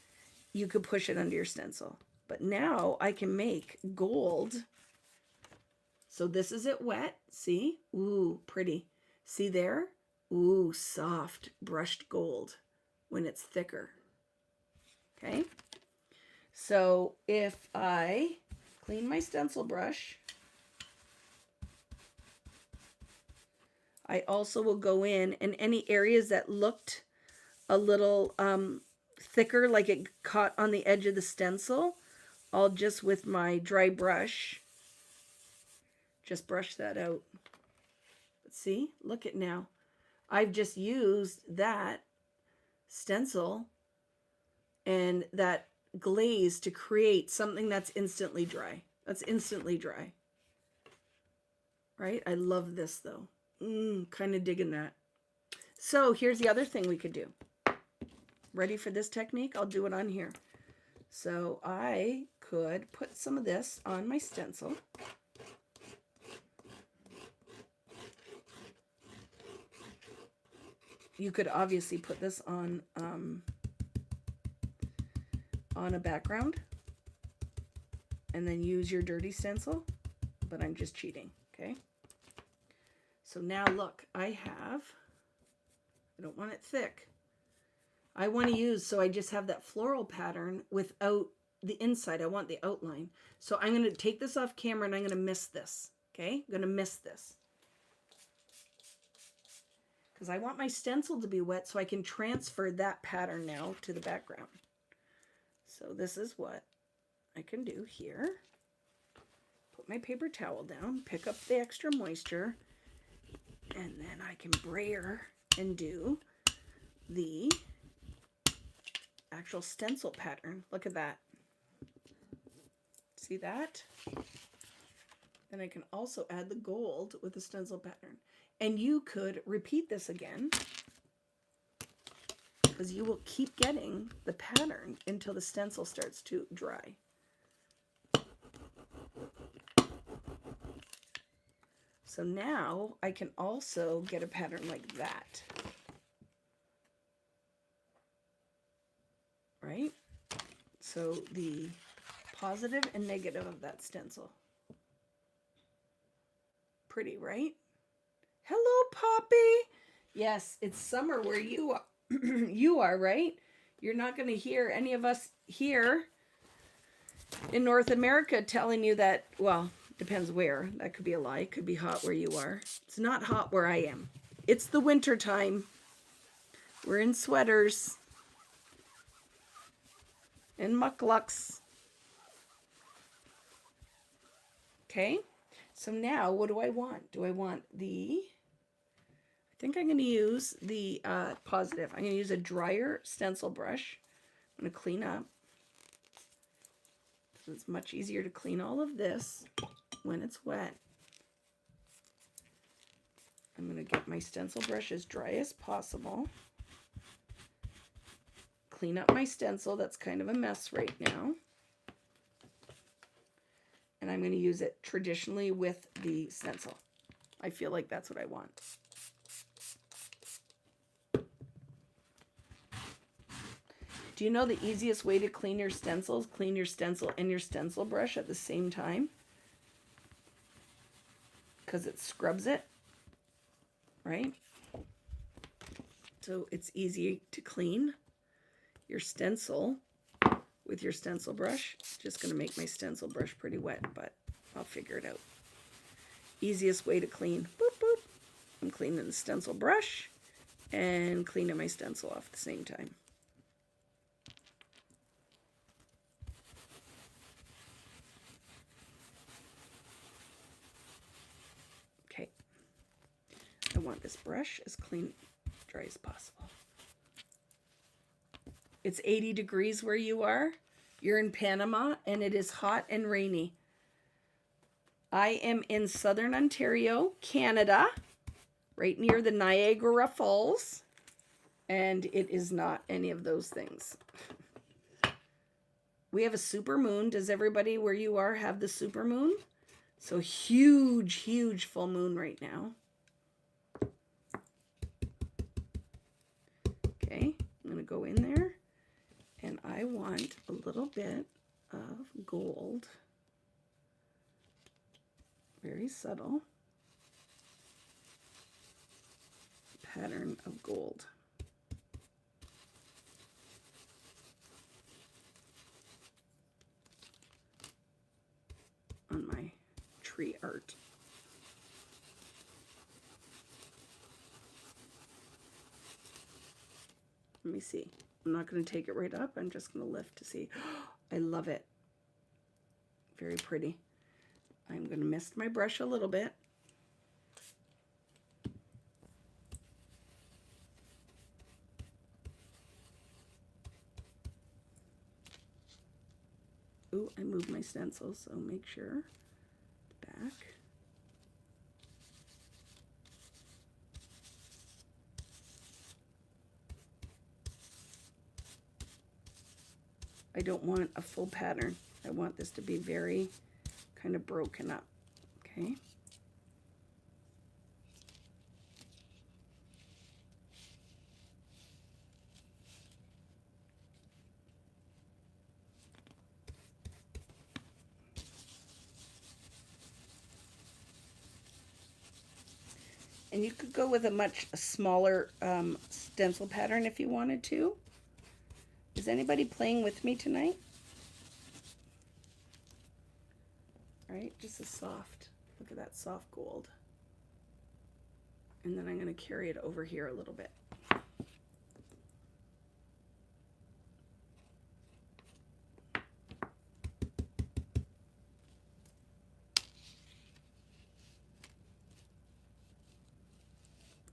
you could push it under your stencil. But now I can make gold. So this is it wet. See? Ooh, pretty. See there? Ooh, soft brushed gold when it's thicker. Okay? So if I clean my stencil brush, I also will go in and any areas that looked a little thicker, like it caught on the edge of the stencil, I'll just, with my dry brush, just brush that out. But see, look at now. I've just used that stencil and that glaze to create something that's instantly dry. That's instantly dry. Right? I love this though. Kind of digging that. So here's the other thing we could do. Ready for this technique? I'll do it on here. So I could put some of this on my stencil. You could obviously put this on a background and then use your dirty stencil, but I'm just cheating, okay? So now look, I don't want it thick. I want to use, so I just have that floral pattern without the inside. I want the outline. So I'm going to take this off camera and I'm going to mist this, okay? I'm going to mist this. Because I want my stencil to be wet so I can transfer that pattern now to the background. So this is what I can do here. Put my paper towel down, pick up the extra moisture, and then I can brayer and do the actual stencil pattern. Look at that. See that? And I can also add the gold with the stencil pattern. And you could repeat this again because you will keep getting the pattern until the stencil starts to dry. So now I can also get a pattern like that. Right? So the positive and negative of that stencil. Pretty, right? Hello, Poppy. Yes, it's summer where you are, you are, right? You're not going to hear any of us here in North America telling you that, well, depends where. That could be a lie. It could be hot where you are. It's not hot where I am. It's the winter time. We're in sweaters and mucklucks. Okay, so now what do I want? Do I want the, I think I'm going to use the positive. I'm going to use a drier stencil brush. I'm going to clean up. So it's much easier to clean all of this when it's wet. I'm going to get my stencil brush as dry as possible. Clean up my stencil. That's kind of a mess right now. And I'm going to use it traditionally with the stencil. I feel like that's what I want. Do you know the easiest way to clean your stencils? Clean your stencil and your stencil brush at the same time. Because it scrubs it. Right? So it's easy to clean your stencil with your stencil brush. Just going to make my stencil brush pretty wet, but I'll figure it out. Easiest way to clean. Boop, boop. I'm cleaning the stencil brush and cleaning my stencil off at the same time. Okay. I want this brush as clean, dry as possible. It's 80 degrees where you are. You're in Panama, and it is hot and rainy. I am in southern Ontario, Canada, right near the Niagara Falls, and it is not any of those things. We have a super moon. Does everybody where you are have the super moon? So huge, huge full moon right now. Okay, I'm going to go in there. And I want a little bit of gold, very subtle pattern of gold. On my tree art. Let me see. I'm not going to take it right up. I'm just going to lift to see. I love it. Very pretty. I'm going to mist my brush a little bit. Ooh, I moved my stencil, so make sure. Back. I don't want a full pattern. I want this to be very kind of broken up, okay? And you could go with a much smaller stencil pattern if you wanted to. Is anybody playing with me tonight? All right, just a soft, look at that soft gold. And then I'm going to carry it over here a little bit.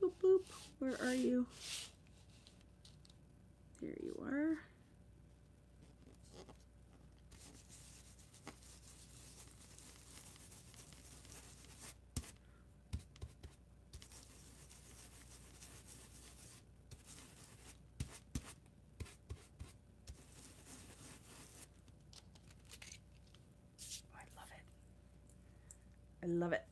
Boop, boop. Where are you? There you are. I love it.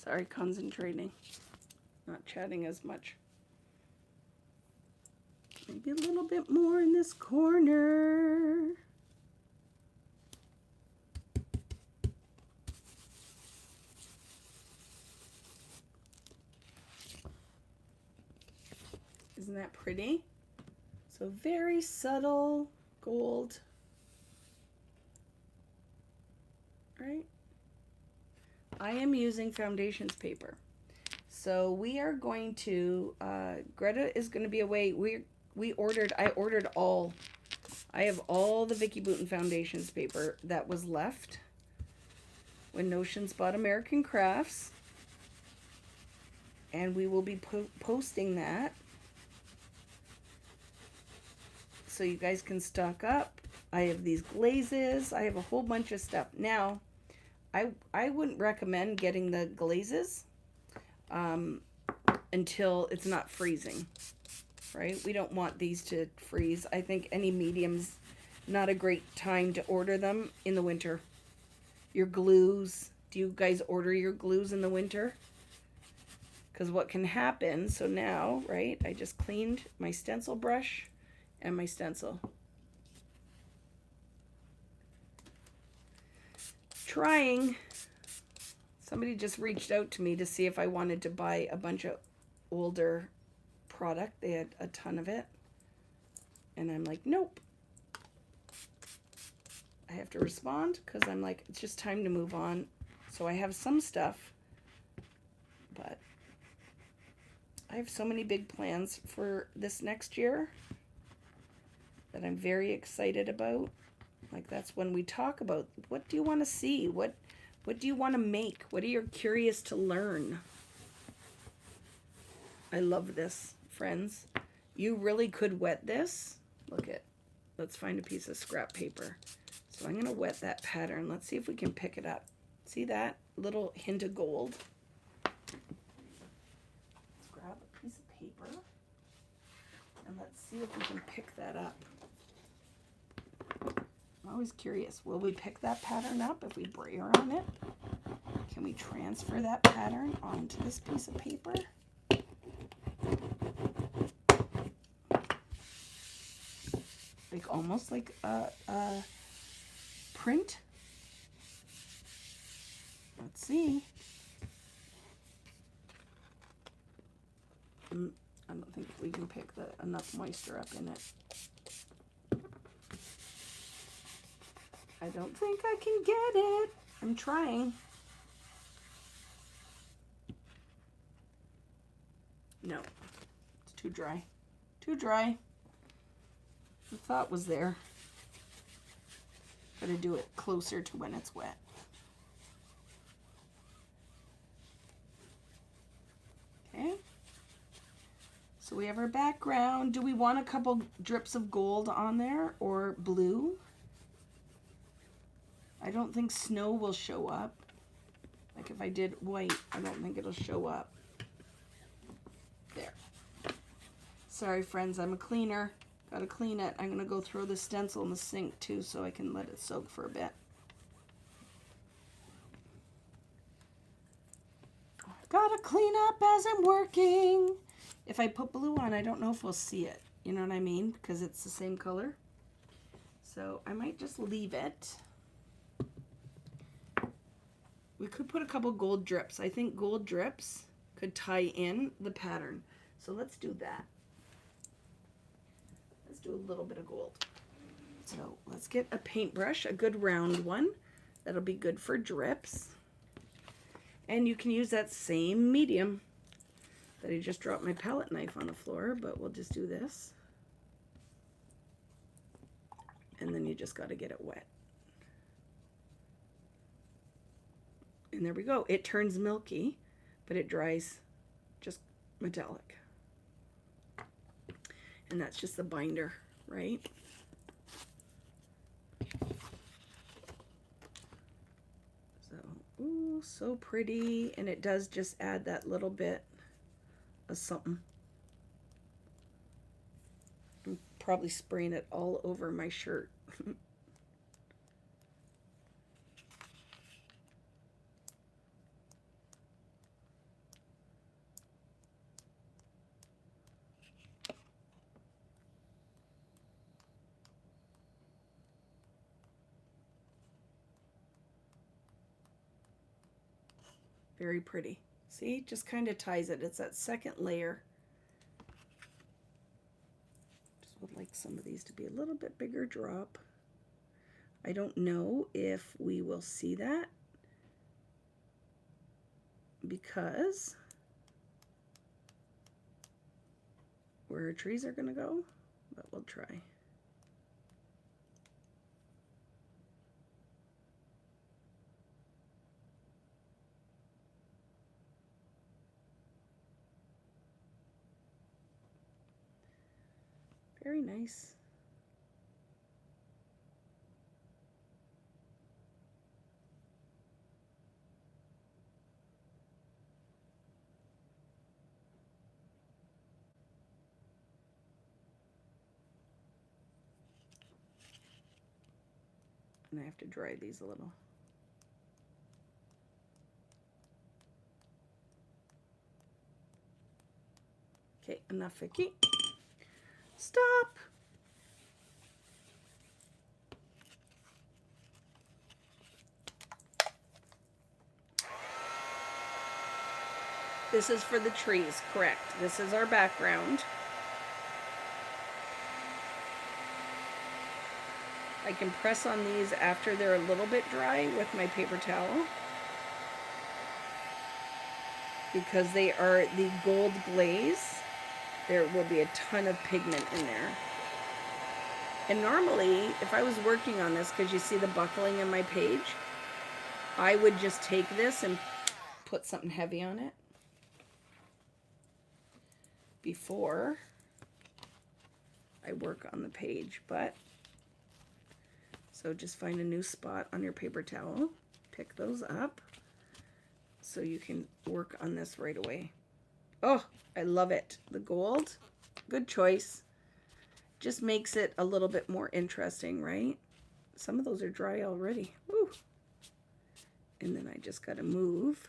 Sorry, concentrating, not chatting as much. Maybe a little bit more in this corner. Isn't that pretty? So very subtle gold, right? I am using foundations paper. So we are going to, Greta is going to be away. I ordered all. I have all the Vicky Bouton foundations paper that was left when Notions bought American Crafts. And we will be posting that so you guys can stock up. I have these glazes. I have a whole bunch of stuff. Now, I wouldn't recommend getting the glazes until it's not freezing, right? We don't want these to freeze. I think any medium's not a great time to order them in the winter. Your glues, do you guys order your glues in the winter? Because what can happen, so now, right, I just cleaned my stencil brush and my stencil. Trying. Somebody just reached out to me to see if I wanted to buy a bunch of older product. They had a ton of it. And I'm like, nope. I have to respond because I'm like, it's just time to move on. So I have some stuff, but I have so many big plans for this next year that I'm very excited about. Like, that's when we talk about, what do you want to see? What do you want to make? What are you curious to learn? I love this, friends. You really could wet this. Look at, let's find a piece of scrap paper. So I'm going to wet that pattern. Let's see if we can pick it up. See that little hint of gold? Let's grab a piece of paper. And let's see if we can pick that up. I'm always curious, will we pick that pattern up if we brayer on it? Can we transfer that pattern onto this piece of paper? Like almost like a print. Let's see. I don't think we can pick enough moisture up in it. I don't think I can get it. I'm trying. No, it's too dry. Too dry. The thought was there. Gotta do it closer to when it's wet. Okay. So we have our background. Do we want a couple drips of gold on there or blue? I don't think snow will show up. Like if I did white, I don't think it'll show up. There. Sorry friends, I'm a cleaner. Gotta clean it. I'm gonna go throw the stencil in the sink too so I can let it soak for a bit. Gotta clean up as I'm working. If I put blue on, I don't know if we'll see it. You know what I mean? Because it's the same color. So I might just leave it. We could put a couple gold drips. I think gold drips could tie in the pattern. So let's do that. Let's do a little bit of gold. So let's get a paintbrush, a good round one. That'll be good for drips. And you can use that same medium that I just dropped my palette knife on the floor, but we'll just do this. And then you just got to get it wet. And there we go. It turns milky, but it dries just metallic. And that's just the binder, right? So, ooh, so pretty. And it does just add that little bit of something. I'm probably spraying it all over my shirt. Very pretty. See, just kind of ties it. It's that second layer. Just would like some of these to be a little bit bigger drop. I don't know if we will see that because where our trees are going to go, but we'll try. Very nice. And I have to dry these a little. Okay, enough, Vicky. Stop. This is for the trees, correct. This is our background. I can press on these after they're a little bit dry with my paper towel because they are the gold glaze. There will be a ton of pigment in there. And normally, if I was working on this, because you see the buckling in my page, I would just take this and put something heavy on it before I work on the page. But so just find a new spot on your paper towel, pick those up so you can work on this right away. Oh, I love it. The gold, good choice. Just makes it a little bit more interesting, right? Some of those are dry already. Woo. And then I just got to move.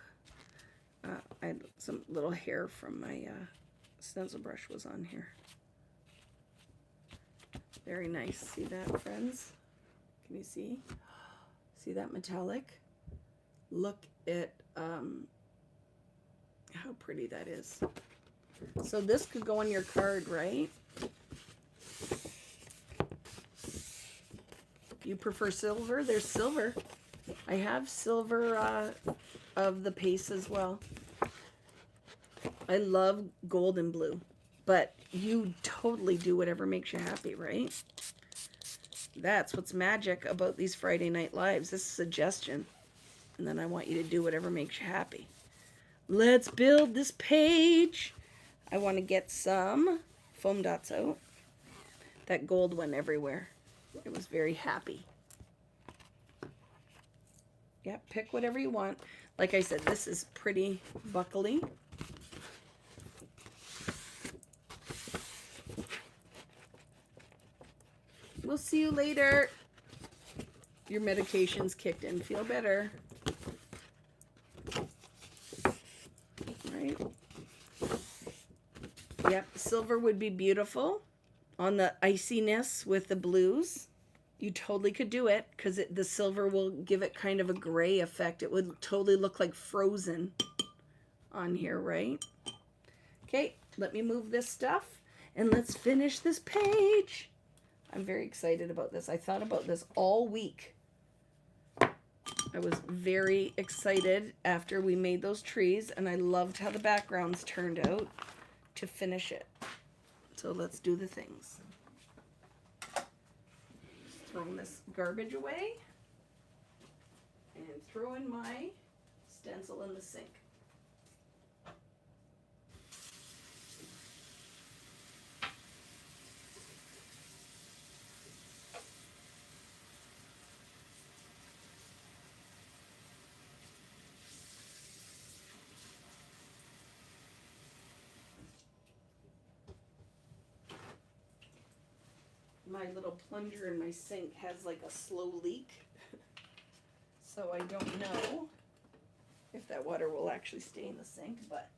I had some little hair from my stencil brush was on here. Very nice. See that, friends? Can you see? See that metallic? Look at how pretty that is. So this could go on your card, right? You prefer silver? There's silver. I have silver of the paste as well. I love gold and blue, but you totally do whatever makes you happy, right? That's what's magic about these Friday Night Lives. This is a suggestion. And then I want you to do whatever makes you happy. Let's build this page. I want to get some foam dots out. That gold went everywhere. It was very happy. Yeah, pick whatever you want. Like I said, this is pretty buckly. We'll see you later. Your medication's kicked in. Feel better. Right? Yep, silver would be beautiful on the iciness with the blues. You totally could do it because the silver will give it kind of a gray effect. It would totally look like frozen on here, right? Okay, let me move this stuff and let's finish this page. I'm very excited about this. I thought about this all week. I was very excited after we made those trees, and I loved how the backgrounds turned out to finish it. So let's do the things. Throwing this garbage away and throwing my stencil in the sink. My little plunger in my sink has like a slow leak. So I don't know if that water will actually stay in the sink, but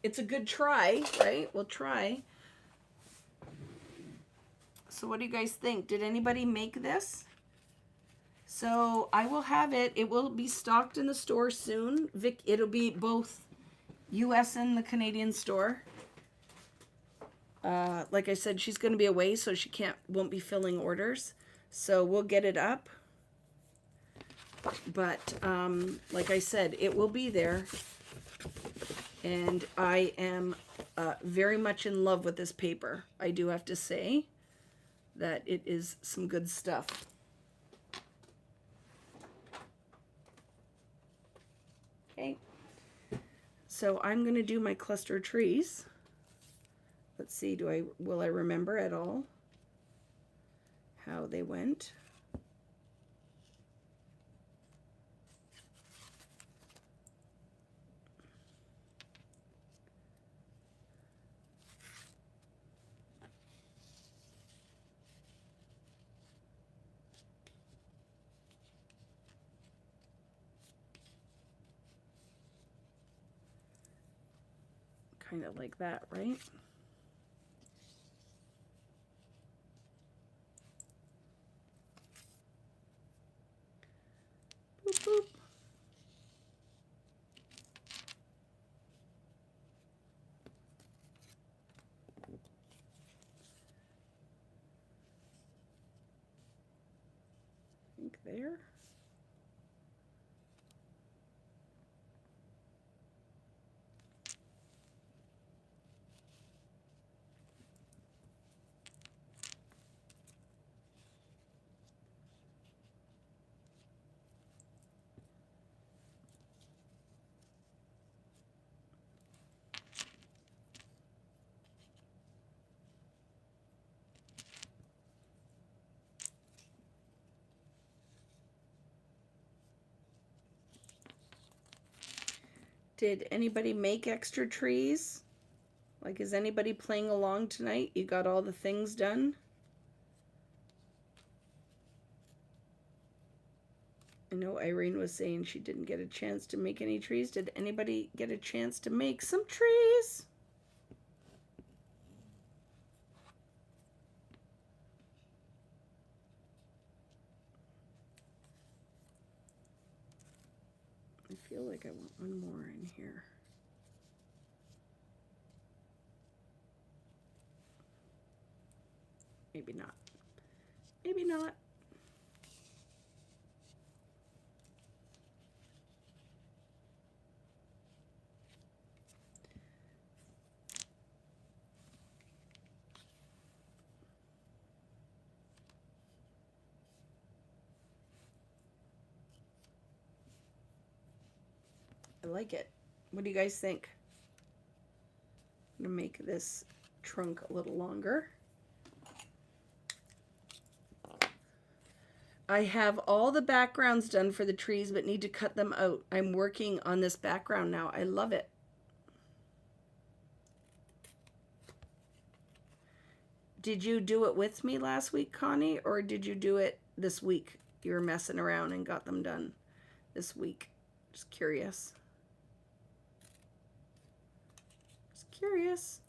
it's a good try, right? We'll try. So what do you guys think? Did anybody make this? So I will have it. It will be stocked in the store soon. Vic, it'll be both US and the Canadian store. Like I said, she's going to be away, so she won't be filling orders. So we'll get it up. But like I said, it will be there. And I am very much in love with this paper. I do have to say that it is some good stuff. Okay. So I'm going to do my cluster trees. Let's see, will I remember at all how they went? Kind of like that, right? Boop, boop. I think there. Did anybody make extra trees? Like, is anybody playing along tonight? You got all the things done? Oh, Irene was saying she didn't get a chance to make any trees. Did anybody get a chance to make some trees? I feel like I want one more in here. Maybe not. Maybe not. I like it. What do you guys think? I'm going to make this trunk a little longer. I have all the backgrounds done for the trees, but need to cut them out. I'm working on this background now. I love it. Did you do it with me last week, Connie, or did you do it this week? You were messing around and got them done this week. Just curious. Just curious.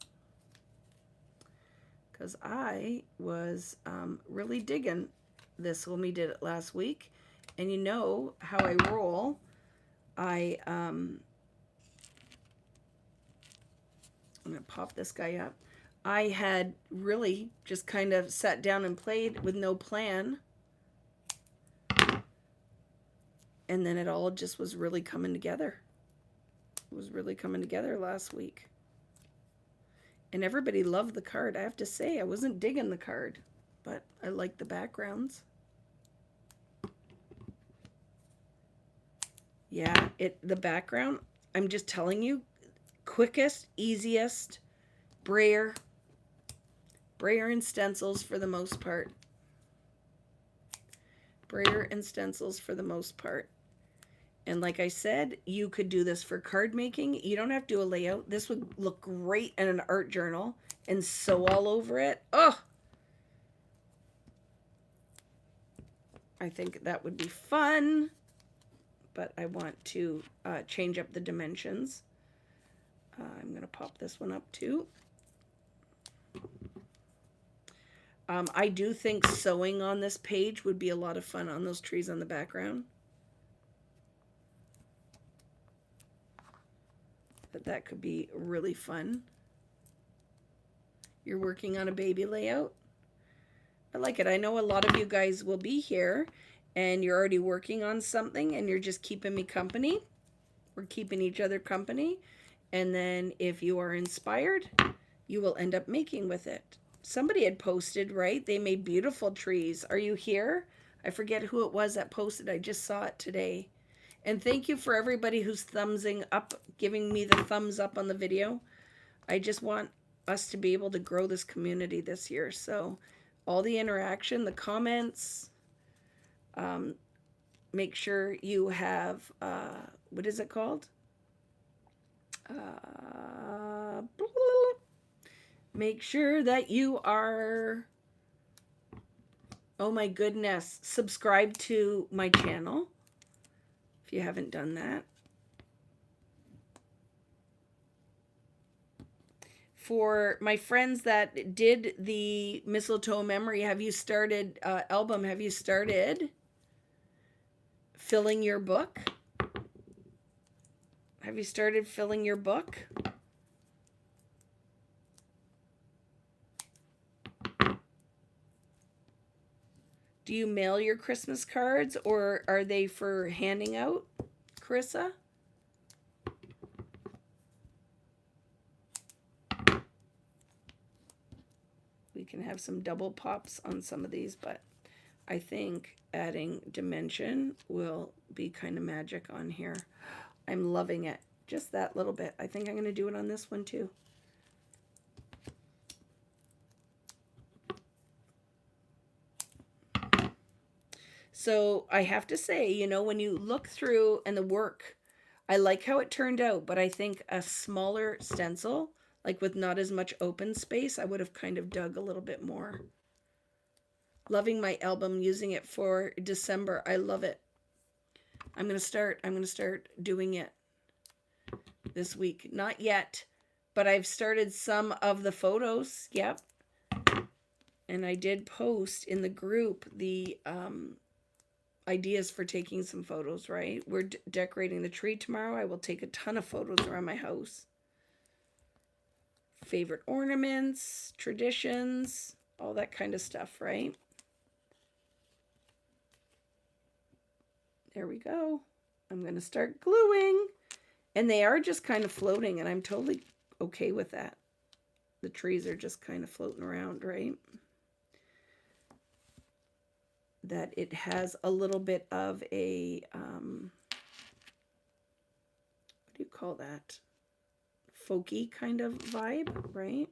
Because I was really digging this when we did it last week. And you know how I roll. I'm going to pop this guy up. I had really just kind of sat down and played with no plan. And then it all just was really coming together. It was really coming together last week. And everybody loved the card. I have to say, I wasn't digging the card, but I liked the backgrounds. Yeah, the background, I'm just telling you, quickest, easiest, brayer and stencils for the most part. Brayer and stencils for the most part. And like I said, you could do this for card making. You don't have to do a layout. This would look great in an art journal and sew all over it. Oh, I think that would be fun. But I want to change up the dimensions. I'm going to pop this one up too. I do think sewing on this page would be a lot of fun on those trees on the background. That could be really fun. You're working on a baby layout. I like it. I know a lot of you guys will be here and you're already working on something and you're just keeping me company. We're keeping each other company. And then if you are inspired, you will end up making with it. Somebody had posted, right? They made beautiful trees. Are you here? I forget who it was that posted. I just saw it today. And thank you for everybody who's thumbsing up, giving me the thumbs up on the video. I just want us to be able to grow this community this year. So all the interaction, the comments, make sure you have, what is it called? Make sure that you are, oh my goodness, subscribe to my channel if you haven't done that. For my friends that did the mistletoe memory, have you started, album, have you started filling your book? Have you started filling your book? Do you mail your Christmas cards or are they for handing out, Carissa? We can have some double pops on some of these, but I think adding dimension will be kind of magic on here. I'm loving it. Just that little bit. I think I'm going to do it on this one too. So I have to say, you know, when you look through and the work, I like how it turned out, but I think a smaller stencil, like with not as much open space, I would have kind of dug a little bit more. Loving my album, using it for December. I love it. I'm going to start doing it this week. Not yet, but I've started some of the photos. Yep. And I did post in the group the ideas for taking some photos, right? We're decorating the tree tomorrow. I will take a ton of photos around my house. Favorite ornaments, traditions, all that kind of stuff, right? There we go. I'm going to start gluing. And they are just kind of floating, and I'm totally okay with that. The trees are just kind of floating around, right? That it has a little bit of a, what do you call that? Folky kind of vibe, right?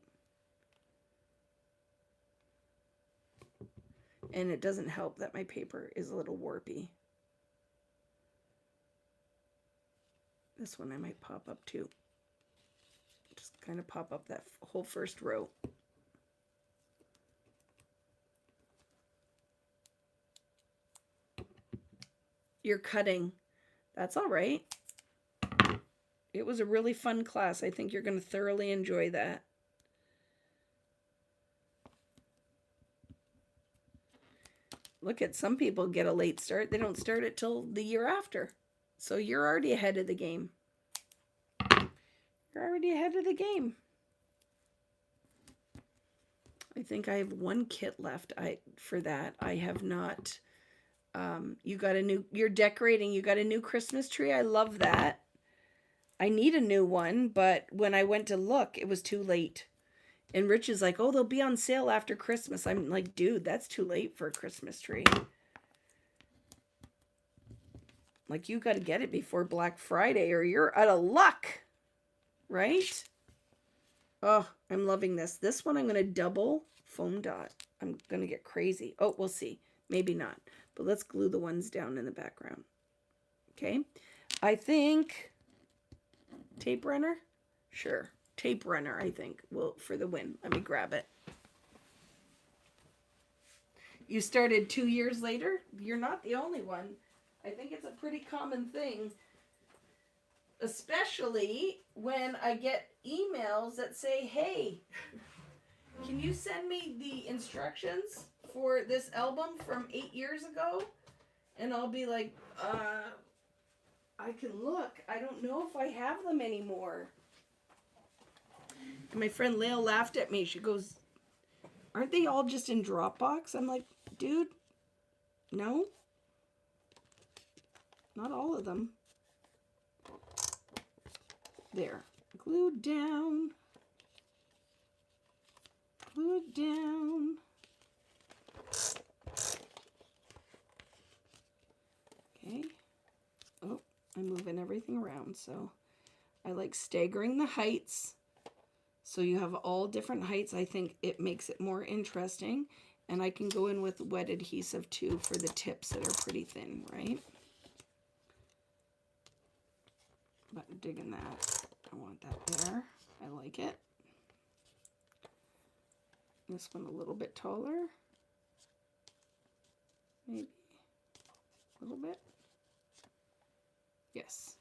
And it doesn't help that my paper is a little warpy. This one I might pop up too. Just kind of pop up that whole first row. You're cutting. That's all right. It was a really fun class. I think you're going to thoroughly enjoy that. Look at some people get a late start. They don't start it till the year after. So you're already ahead of the game. You're already ahead of the game. I think I have one kit left for that. I have not. You're decorating. You got a new Christmas tree. I love that. I need a new one, but when I went to look, it was too late. And Rich is like, oh, they'll be on sale after Christmas. I'm like, dude, that's too late for a Christmas tree. Like, you got to get it before Black Friday or you're out of luck. Right? Oh, I'm loving this. This one I'm going to double foam dot. I'm going to get crazy. Oh, we'll see. Maybe not. But let's glue the ones down in the background. Okay. I think tape runner. Sure. Tape runner, I think, will for the win. Let me grab it. You started 2 years later? You're not the only one. I think it's a pretty common thing. Especially when I get emails that say, hey, can you send me the instructions for this album from 8 years ago? And I'll be like, I can look. I don't know if I have them anymore. And my friend Lael laughed at me. She goes, aren't they all just in Dropbox? I'm like, dude, no. Not all of them. There. Glued down. Glued down. Okay. Oh, I'm moving everything around. So I like staggering the heights. So you have all different heights. I think it makes it more interesting. And I can go in with wet adhesive too for the tips that are pretty thin, right? But digging that. I want that there. I like it. This one a little bit taller. Maybe a little bit. Yes.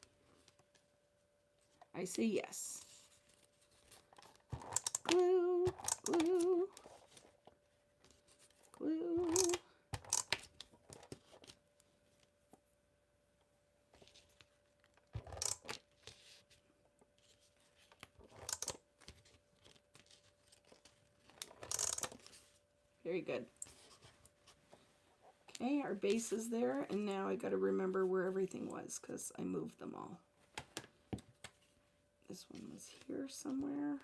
I say yes. Glue, glue, glue. Very good. Okay, our base is there, and now I got to remember where everything was because I moved them all. This one was here somewhere.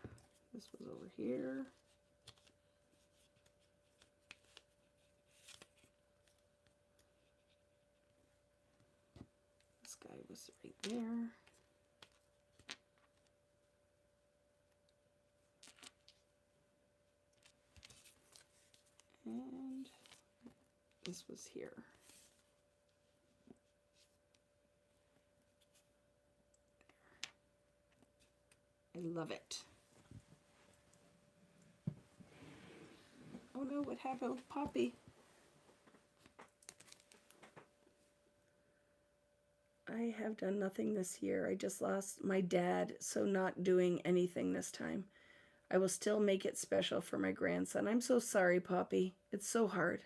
This was over here. This guy was right there. And this was here. I love it. Oh no, what happened with Poppy? I have done nothing this year. I just lost my dad, so not doing anything this time. I will still make it special for my grandson. I'm so sorry, Poppy. It's so hard,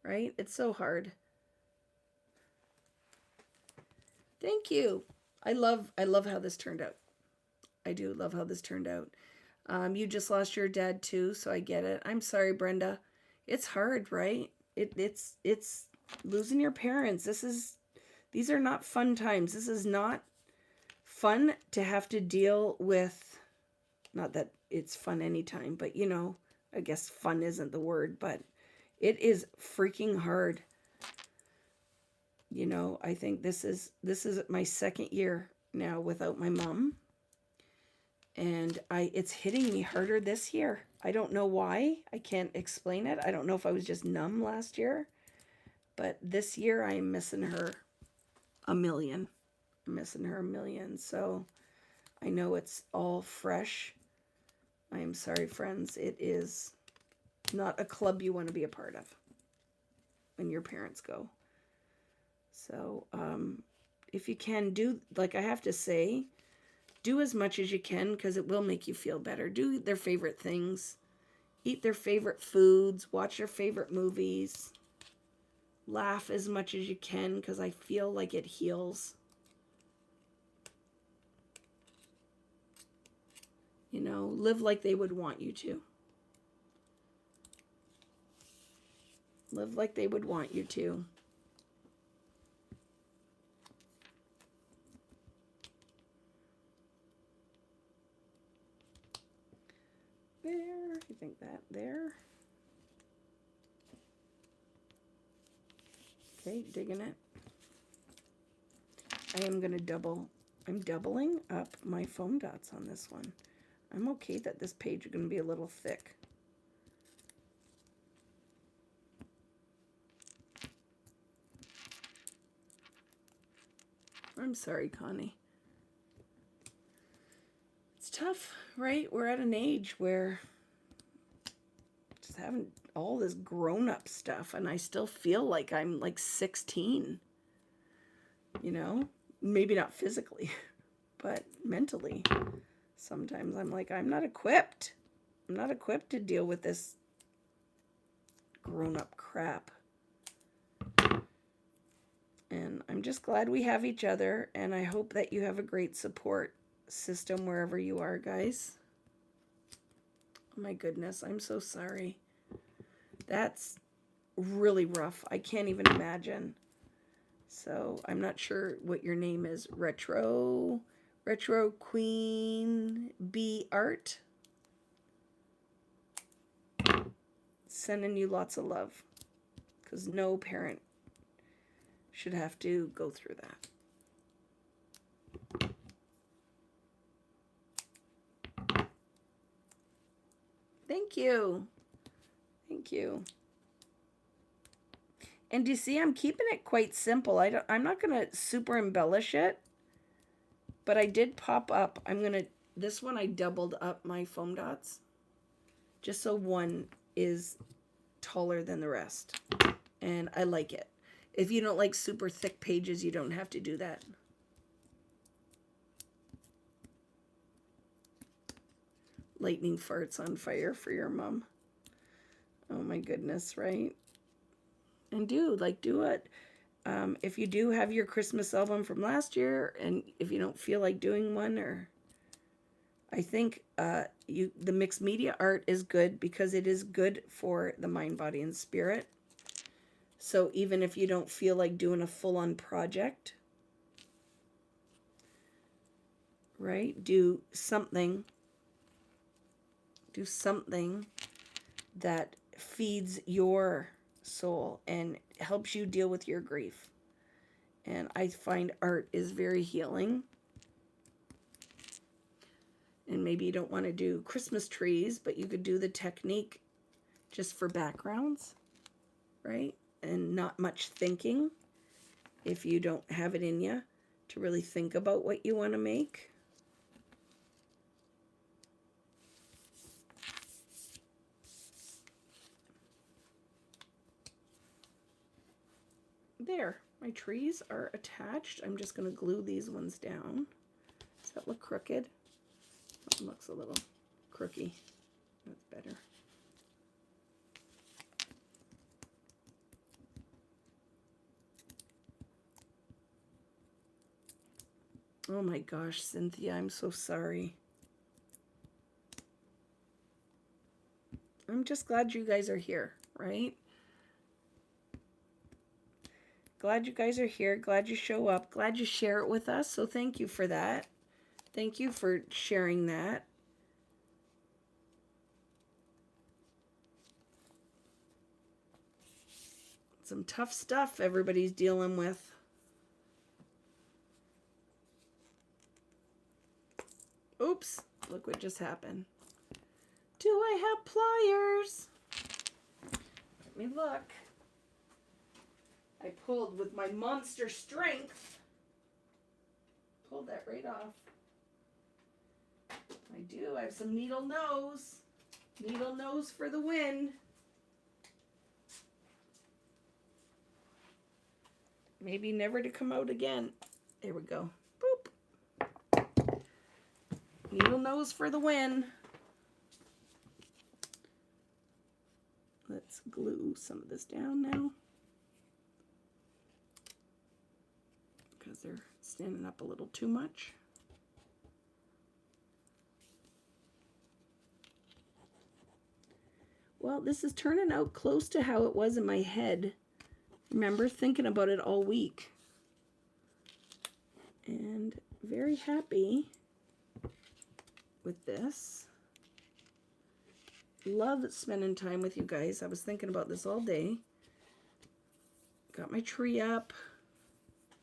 right? It's so hard. Thank you. I love how this turned out. I do love how this turned out. You just lost your dad too, so I get it. I'm sorry, Brenda. It's hard, right? It's losing your parents. These are not fun times. This is not fun to have to deal with. Not that it's fun anytime, but you know, I guess fun isn't the word, but it is freaking hard. You know, I think this is my second year now without my mom. And it's hitting me harder this year. I don't know why. I can't explain it. I don't know if I was just numb last year. But this year I am missing her a million. I'm missing her a million. So I know it's all fresh. I am sorry, friends. It is not a club you want to be a part of when your parents go. So if you can do, like I have to say, do as much as you can because it will make you feel better. Do their favorite things. Eat their favorite foods. Watch their favorite movies. Laugh as much as you can because I feel like it heals. You know, live like they would want you to. Live like they would want you to. There, I think that there. Okay, digging it. I am going to I'm doubling up my foam dots on this one. I'm okay that this page is going to be a little thick. I'm sorry, Connie. It's tough, right? We're at an age where just having all this grown-up stuff and I still feel like I'm like 16. You know? Maybe not physically, but mentally. Sometimes I'm like, I'm not equipped. I'm not equipped to deal with this grown-up crap. And I'm just glad we have each other, and I hope that you have a great support system wherever you are, guys. Oh my goodness, I'm so sorry. That's really rough. I can't even imagine. So I'm not sure what your name is. Retro Queen Bee Art. Sending you lots of love, because no parent should have to go through that. Thank you. Thank you. And you see, I'm keeping it quite simple. I'm not going to super embellish it, but I did pop up. This one I doubled up my foam dots, just so one is taller than the rest. And I like it. If you don't like super thick pages, you don't have to do that. Lightning farts on fire for your mom. Oh my goodness, right? And do it. If you do have your Christmas album from last year, and if you don't feel like doing one, or I think the mixed media art is good because it is good for the mind, body, and spirit. So even if you don't feel like doing a full-on project, right? Do something that feeds your soul and helps you deal with your grief. And I find art is very healing. And maybe you don't want to do Christmas trees, but you could do the technique just for backgrounds, right? And not much thinking if you don't have it in you to really think about what you want to make. There. My trees are attached. I'm just going to glue these ones down. Does that look crooked? That one looks a little crooky. That's better. Oh my gosh, Cynthia, I'm so sorry. I'm just glad you guys are here, right? Glad you guys are here. Glad you show up. Glad you share it with us. So thank you for that. Thank you for sharing that. Some tough stuff everybody's dealing with. Oops, look what just happened. Do I have pliers? Let me look. I pulled with my monster strength. Pulled that right off. I do. I have some needle nose. Needle nose for the win. Maybe never to come out again. There we go. Boop. Needle nose for the win. Let's glue some of this down now. Because they're standing up a little too much. Well, this is turning out close to how it was in my head. Remember, thinking about it all week. And very happy with this. Love spending time with you guys. I was thinking about this all day. Got my tree up.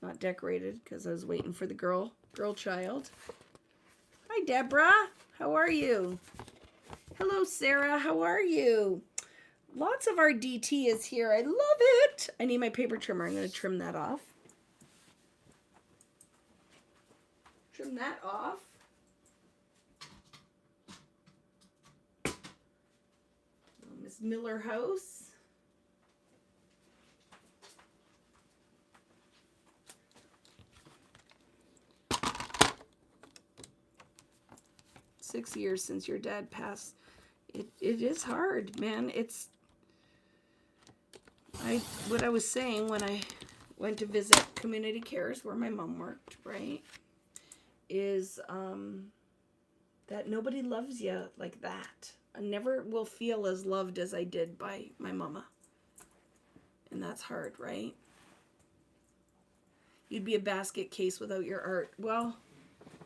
Not decorated because I was waiting for the girl child. Hi, Deborah. How are you? Hello, Sarah. How are you? Lots of our DT is here. I love it. I need my paper trimmer. I'm going to trim that off. Trim that off. Miss Miller House. Six years since your dad passed. It is hard, man. It's what I was saying when I went to visit community cares where my mom worked, right? Is that nobody loves you like that. I never will feel as loved as I did by my mama. And that's hard, right? You'd be a basket case without your art. Well,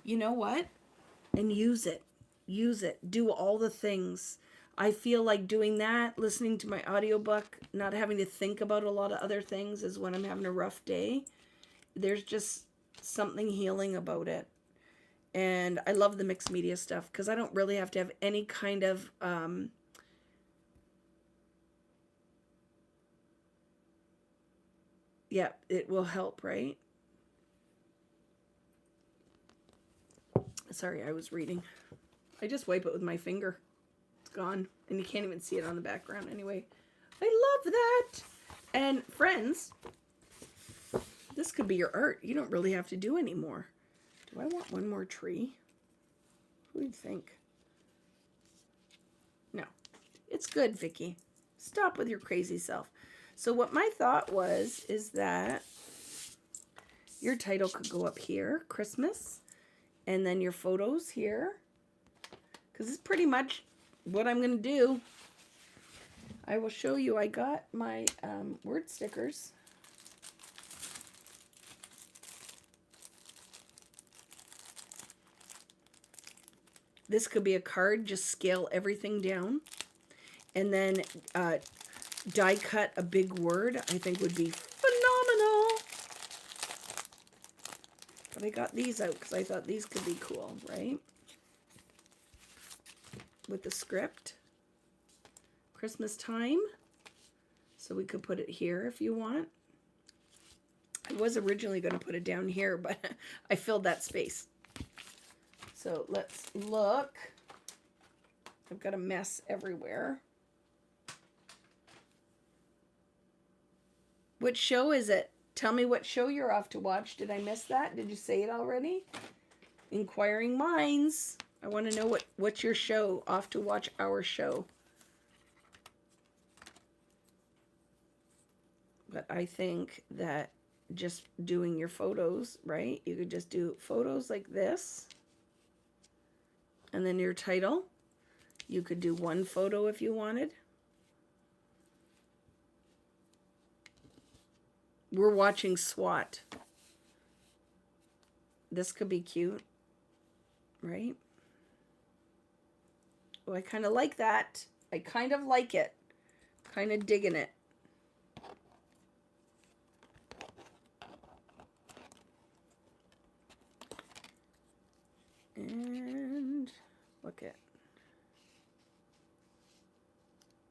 you know what? And use it. Use it. Do all the things. I feel like doing that, listening to my audiobook, not having to think about a lot of other things is when I'm having a rough day. There's just something healing about it. And I love the mixed media stuff because I don't really have to have any kind of yeah, it will help, right? Sorry, I was reading. I just wipe it with my finger. It's gone. And you can't even see it on the background anyway. I love that. And friends, this could be your art. You don't really have to do any more. Do I want one more tree? What do you think? No. It's good, Vicky. Stop with your crazy self. So what my thought was is that your title could go up here, Christmas, and then your photos here. Because it's pretty much what I'm going to do. I will show you. I got my word stickers. This could be a card. Just scale everything down. And then die cut a big word. I think would be phenomenal. But I got these out because I thought these could be cool, right? With the script. Christmas time. So we could put it here if you want. I was originally going to put it down here, but I filled that space. So let's look. I've got a mess everywhere. What show is it? Tell me what show you're off to watch. Did I miss that? Did you say it already? Inquiring minds. I want to know what's your show, off to watch our show. But I think that just doing your photos, right? You could just do photos like this. And then your title. You could do one photo if you wanted. We're watching SWAT. This could be cute, right? Oh, I kind of like that. I kind of like it. Kind of digging it. And look at.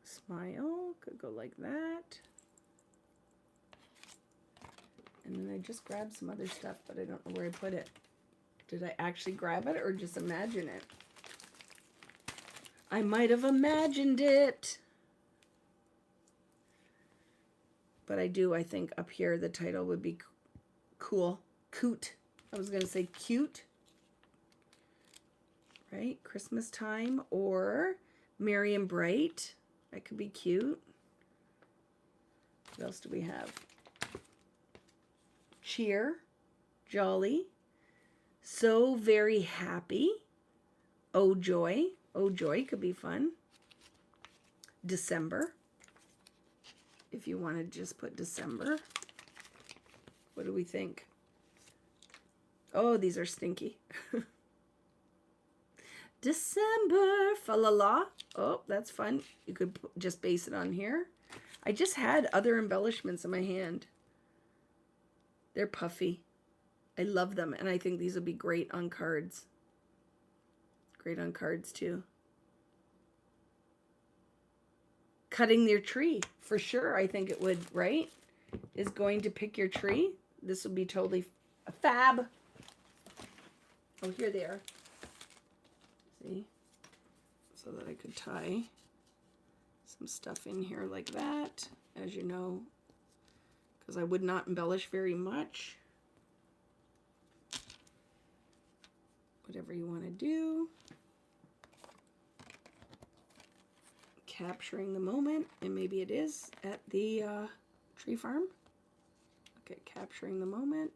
Smile. Could go like that. And then I just grabbed some other stuff, but I don't know where I put it. Did I actually grab it or just imagine it? I might have imagined it. But I think up here the title would be cool. Coot. I was going to say cute. Right? Christmas time or merry and bright. That could be cute. What else do we have? Cheer, jolly, so very happy, oh joy could be fun. December, if you want to just put December. What do we think? Oh, these are stinky. December, fa la la. Oh, that's fun. You could just base it on here. I just had other embellishments in my hand. They're puffy. I love them, and I think these would be great on cards. Great on cards, too. Cutting your tree, for sure. I think it would, right? Is going to pick your tree. This would be totally a fab. Oh, here they are. See? So that I could tie some stuff in here like that, as you know. Because I would not embellish very much. Whatever you want to do. Capturing the moment, and maybe it is at the tree farm. Okay, capturing the moment.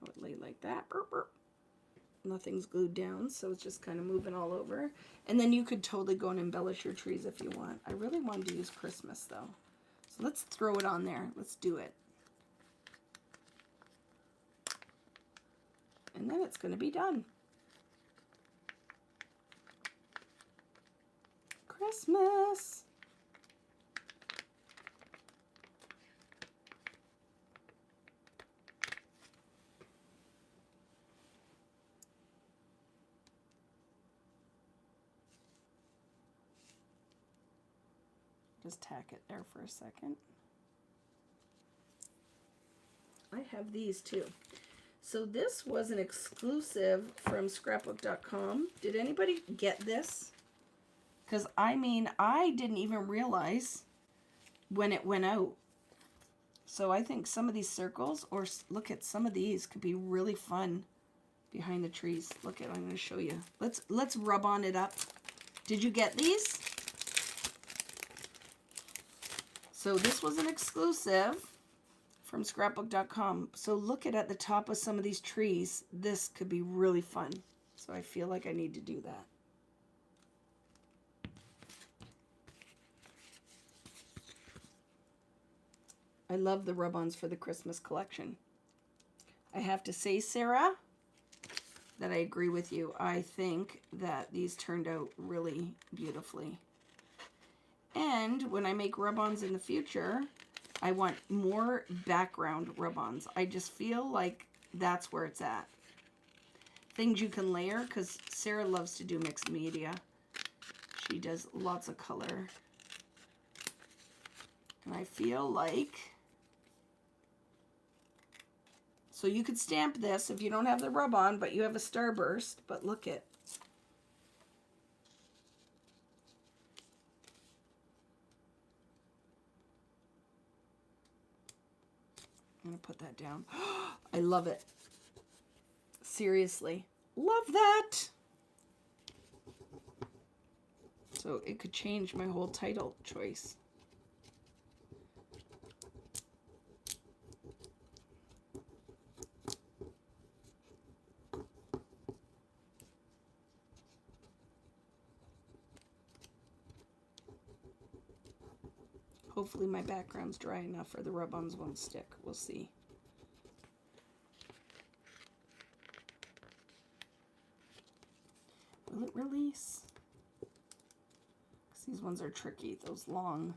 I would lay like that. Burp, burp. Nothing's glued down, so it's just kind of moving all over. And then you could totally go and embellish your trees if you want. I really wanted to use Christmas, though. So let's throw it on there. Let's do it. And then it's going to be done. Christmas. Just tack it there for a second. I have these too. So this was an exclusive from scrapbook.com. Did anybody get this? Because I mean, I didn't even realize when it went out. So I think some of these circles, or look at some of these, could be really fun behind the trees. Look at, I'm going to show you. Let's rub on it up. Did you get these? So this was an exclusive from scrapbook.com. So look at the top of some of these trees. This could be really fun. So I feel like I need to do that. I love the rub-ons for the Christmas collection. I have to say, Sarah, that I agree with you. I think that these turned out really beautifully. And when I make rub-ons in the future, I want more background rub-ons. I just feel like that's where it's at. Things you can layer, because Sarah loves to do mixed media. She does lots of color. And I feel like... So you could stamp this if you don't have the rub-on, but you have a starburst. But look at... I'm going to put that down. I love it. Seriously. Love that. So it could change my whole title choice. Hopefully my background's dry enough or the rub-ons won't stick. We'll see. Will it release? Because these ones are tricky, those long,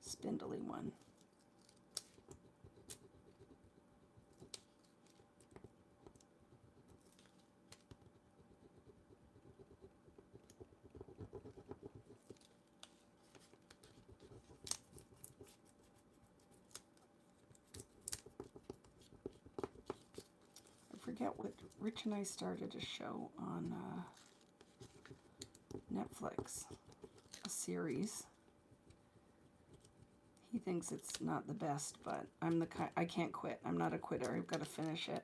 spindly ones. I forget what Rich and I started a show on Netflix, a series. He thinks it's not the best, but I'm the kind, I can't quit. I'm not a quitter. I've got to finish it.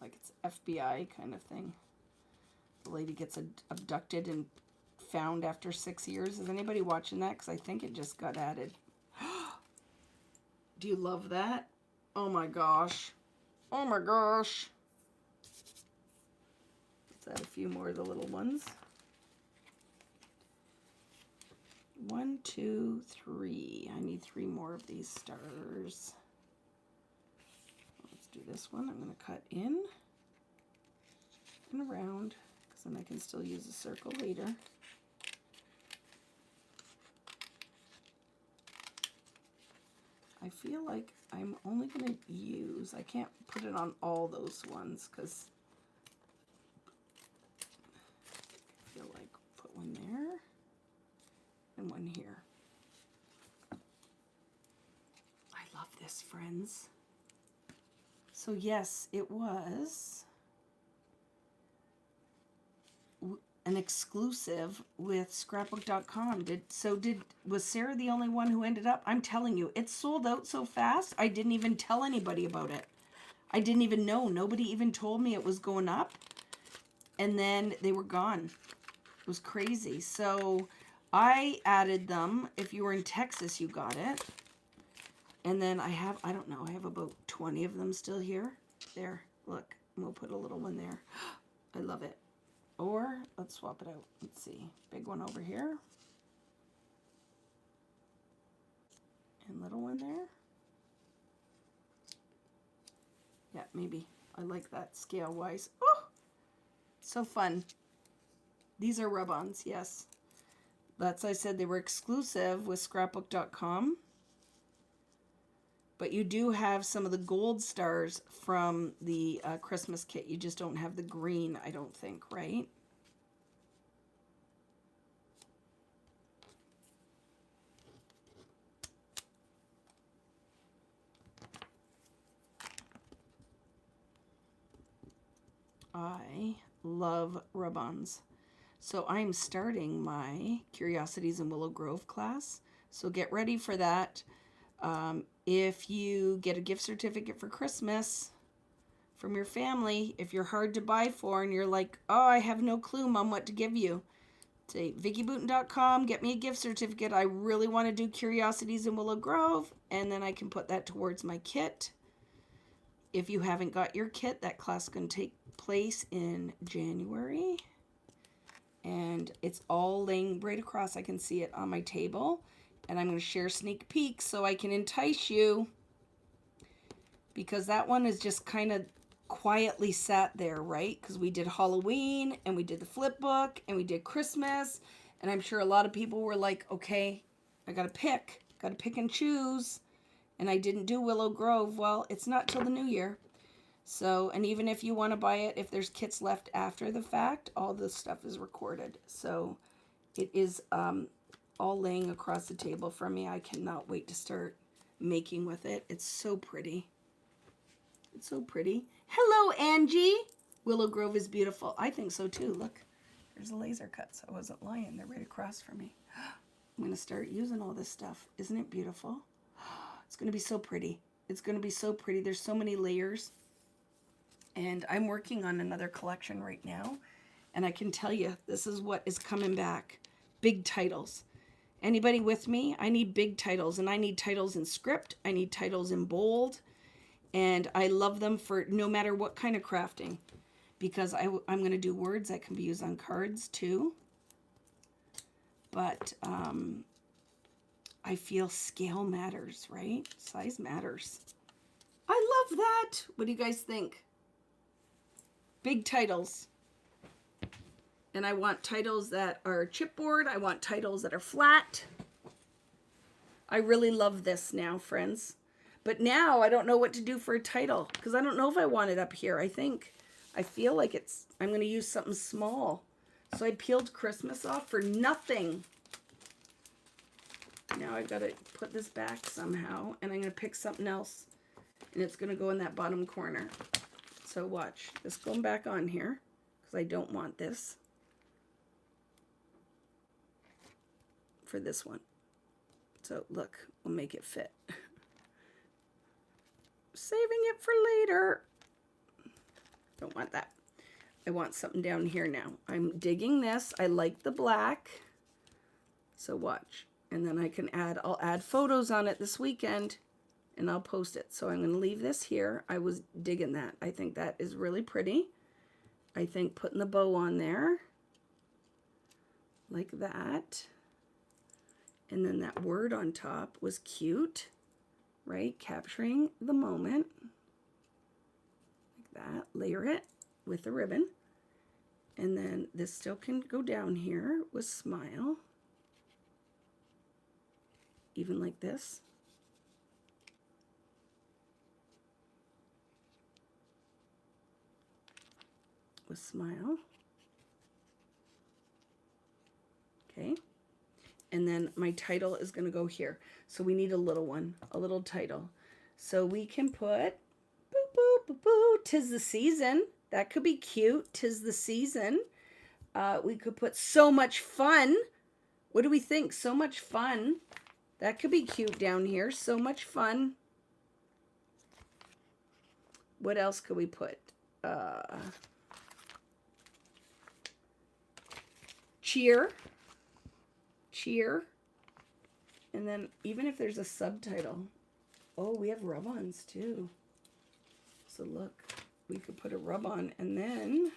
Like it's FBI kind of thing. The lady gets abducted and found after 6 years. Is anybody watching that? Because I think it just got added. Do you love that? Oh my gosh. Oh my gosh. Let's add a few more of the little ones. 1, 2, 3. I need 3 more of these stars. Let's do this one. I'm going to cut in and around because then I can still use a circle later. I feel like I'm only going to use, I can't put it on all those ones because I feel like put one there and one here. I love this, friends. So yes, it was an exclusive with scrapbook.com. Was Sarah the only one who ended up? I'm telling you, it sold out so fast. I didn't even tell anybody about it. I didn't even know. Nobody even told me it was going up. And then they were gone. It was crazy. So I added them. If you were in Texas, you got it. And then I have about 20 of them still here. There, look. And we'll put a little one there. I love it. Or, let's swap it out. Let's see. Big one over here. And little one there. Yeah, maybe. I like that scale-wise. Oh! So fun. These are rub-ons, yes. That's, I said they were exclusive with scrapbook.com. But you do have some of the gold stars from the Christmas kit. You just don't have the green, I don't think, right? I love rub-ons. So I'm starting my Curiosities in Willow Grove class. So get ready for that. If you get a gift certificate for Christmas from your family, if you're hard to buy for and you're like, oh, I have no clue, Mom, what to give you, say VickyBooten.com, get me a gift certificate. I really want to do Curiosities in Willow Grove, and then I can put that towards my kit. If you haven't got your kit, that class is going to take place in January. And it's all laying right across. I can see it on my table. And I'm going to share sneak peeks so I can entice you. Because that one is just kind of quietly sat there, right? Because we did Halloween, and we did the flip book, and we did Christmas. And I'm sure a lot of people were like, okay, I got to pick and choose. And I didn't do Willow Grove. Well, it's not till the new year. So, and even if you want to buy it, if there's kits left after the fact, all this stuff is recorded. So it is all laying across the table for me. I cannot wait to start making with it. It's so pretty. It's so pretty. Hello, Angie. Willow Grove is beautiful. I think so too. Look, there's a laser cut, so I wasn't lying. They're right across from me. I'm going to start using all this stuff. Isn't it beautiful? It's going to be so pretty. It's going to be so pretty. There's so many layers. And I'm working on another collection right now. And I can tell you, this is what is coming back. Big titles. Anybody with me? I need big titles. And I need titles in script. I need titles in bold. And I love them for no matter what kind of crafting. Because I'm going to do words that can be used on cards too. But I feel scale matters, right? Size matters. I love that. What do you guys think? Big titles. And I want titles that are chipboard. I want titles that are flat. I really love this now, friends. But now I don't know what to do for a title because I don't know if I want it up here. I feel like I'm going to use something small. So I peeled Christmas off for nothing. Now I've got to put this back somehow, and I'm going to pick something else, and it's going to go in that bottom corner. So watch. This going back on here because I don't want this for this one. So look, we'll make it fit. Saving it for later. Don't want that. I want something down here now. I'm digging this. I like the black. So watch. And then I can I'll add photos on it this weekend and I'll post it. So I'm going to leave this here. I was digging that. I think that is really pretty. I think putting the bow on there like that. And then that word on top was cute, right? Capturing the moment. Like that. Layer it with a ribbon. And then this still can go down here with smile. Even like this. With smile. Okay. And then my title is going to go here. So we need a little one, a little title. So we can put, boo, boo, boo, boo, 'tis the season. That could be cute. 'Tis the season. We could put so much fun. What do we think? So much fun. That could be cute down here. So much fun. What else could we put? Cheer. Cheer. And then even if there's a subtitle. Oh, we have rub-ons too. So look, we could put a rub-on, and then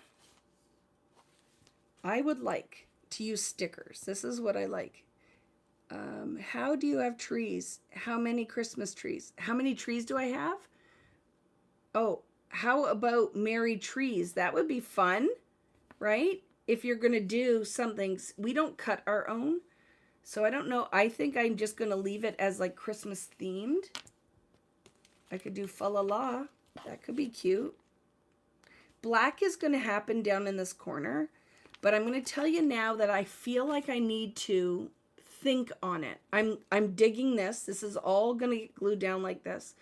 I would like to use stickers. This is what I like. How do you have trees? How many Christmas trees? How many trees do I have? Oh, how about merry trees? That would be fun, right? If you're going to do something, we don't cut our own. So I don't know. I think I'm just going to leave it as like Christmas themed. I could do fa la la. That could be cute. Black is going to happen down in this corner. But I'm going to tell you now that I feel like I need to think on it. I'm digging this. This is all going to get glued down like this.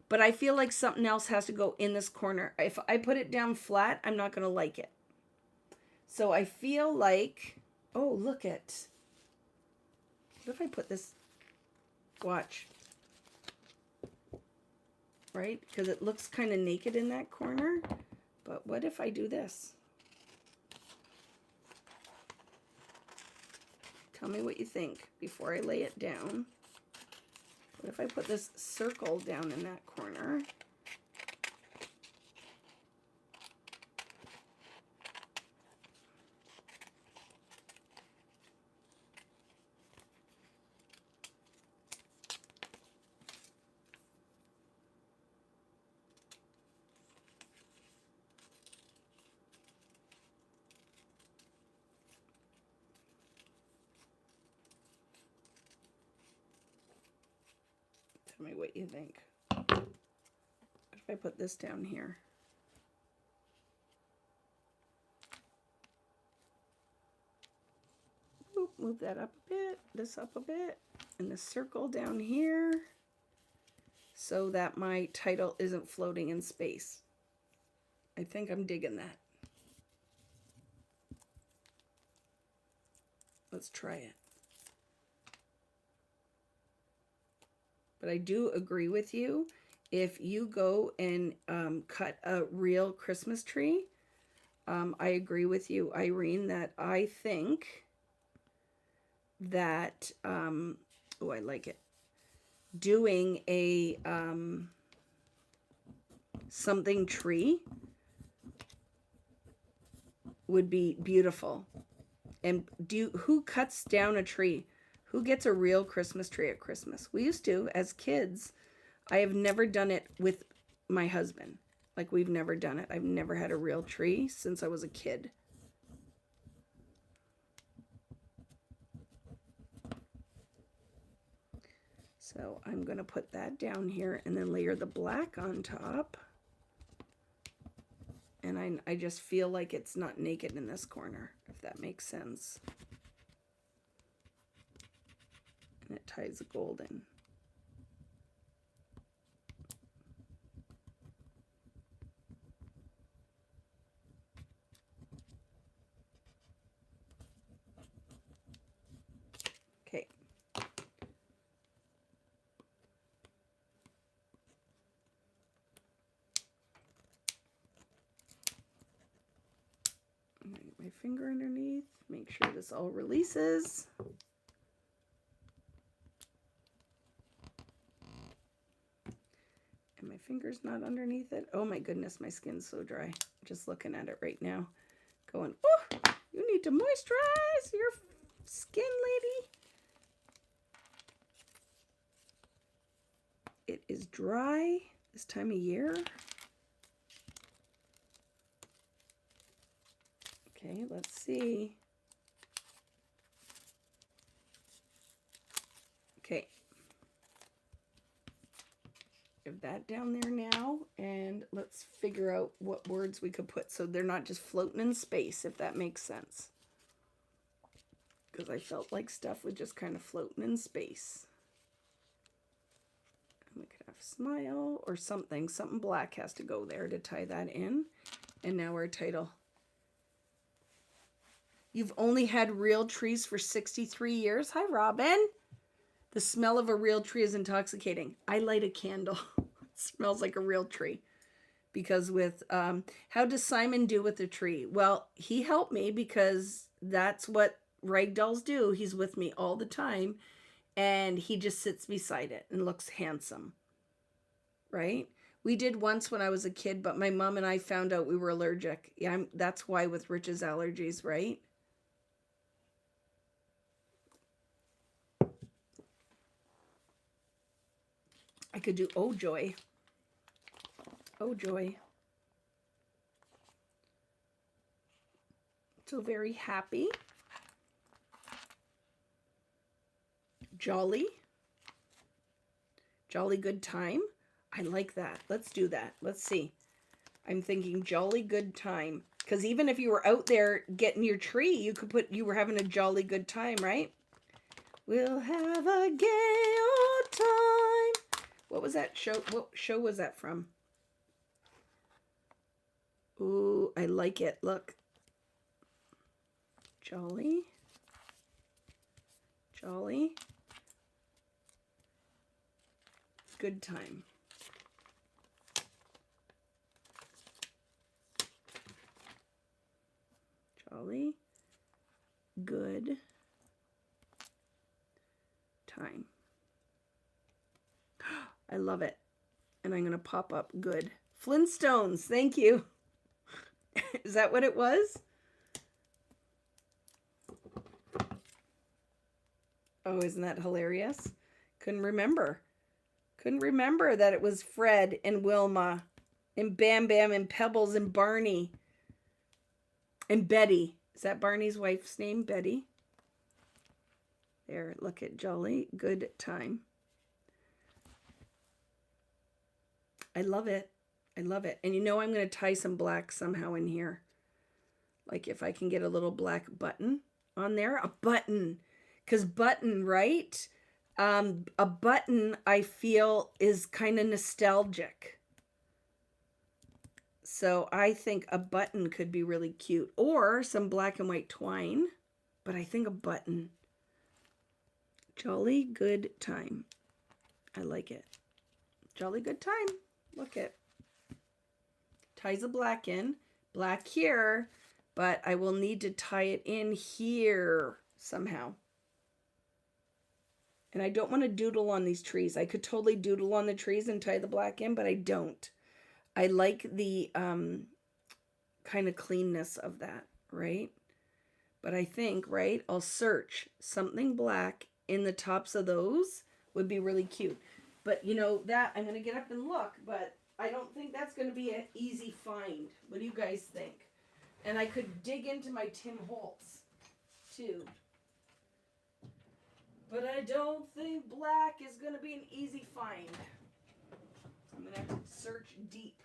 But I feel like something else has to go in this corner. If I put it down flat, I'm not going to like it. So I feel like, oh, look at, what if I put this, watch, right? Because it looks kind of naked in that corner. But what if I do this? Tell me what you think before I lay it down. What if I put this circle down in that corner? Tell me what you think. What if I put this down here? Oop, move that up a bit, this up a bit, and the circle down here so that my title isn't floating in space. I think I'm digging that. Let's try it. But I do agree with you. If you go and cut a real Christmas tree, I agree with you, Irene, that I think that, oh, I like it, doing a something tree would be beautiful. And who cuts down a tree? Who gets a real Christmas tree at Christmas? We used to as kids. I have never done it with my husband. Like, we've never done it. I've never had a real tree since I was a kid. So I'm going to put that down here and then layer the black on top. And I just feel like it's not naked in this corner, if that makes sense. And it ties the gold in. Okay. My finger underneath, make sure this all releases. And my finger's not underneath it. Oh my goodness, my skin's so dry. Just looking at it right now. Going, oh, you need to moisturize your skin, lady. It is dry this time of year. Okay, let's see. Okay. Give that down there now, and let's figure out what words we could put so they're not just floating in space, if that makes sense. Because I felt like stuff was just kind of floating in space. And we could have smile or something. Something black has to go there to tie that in. And now our title. You've only had real trees for 63 years. Hi, Robin. The smell of a real tree is intoxicating. I light a candle. It smells like a real tree. Because with, how does Simon do with the tree? Well, he helped me because that's what ragdolls do. He's with me all the time. And he just sits beside it and looks handsome. Right? We did once when I was a kid, but my mom and I found out we were allergic. Yeah, that's why with Rich's allergies, right? I could do oh joy. Oh joy. So very happy. Jolly. Jolly good time. I like that. Let's do that. Let's see. I'm thinking jolly good time. Because even if you were out there getting your tree, you could put you were having a jolly good time, right? We'll have a gay old time. What was that show? What show was that from? Ooh, I like it. Look. Jolly. Jolly. Good time. Jolly. Good time. I love it. And I'm going to pop up good. Flintstones. Thank you. Is that what it was? Oh, isn't that hilarious? Couldn't remember. Couldn't remember that it was Fred and Wilma and Bam Bam and Pebbles and Barney and Betty. Is that Barney's wife's name, Betty? There, look at jolly good time. I love it. I love it. And you know I'm going to tie some black somehow in here. Like if I can get a little black button on there. A button. Because button, right? A button I feel is kind of nostalgic. So I think a button could be really cute. Or some black and white twine. But I think a button. Jolly good time. I like it. Jolly good time. Look it. Ties the black in. Black here, but I will need to tie it in here somehow. And I don't want to doodle on these trees. I could totally doodle on the trees and tie the black in, but I don't. I like the kind of cleanness of that, right? But I think, right, I'll search something black in the tops of those would be really cute. But you know, that I'm going to get up and look, but I don't think that's going to be an easy find. What do you guys think? And I could dig into my Tim Holtz too. But I don't think black is going to be an easy find. I'm going to have to search deep.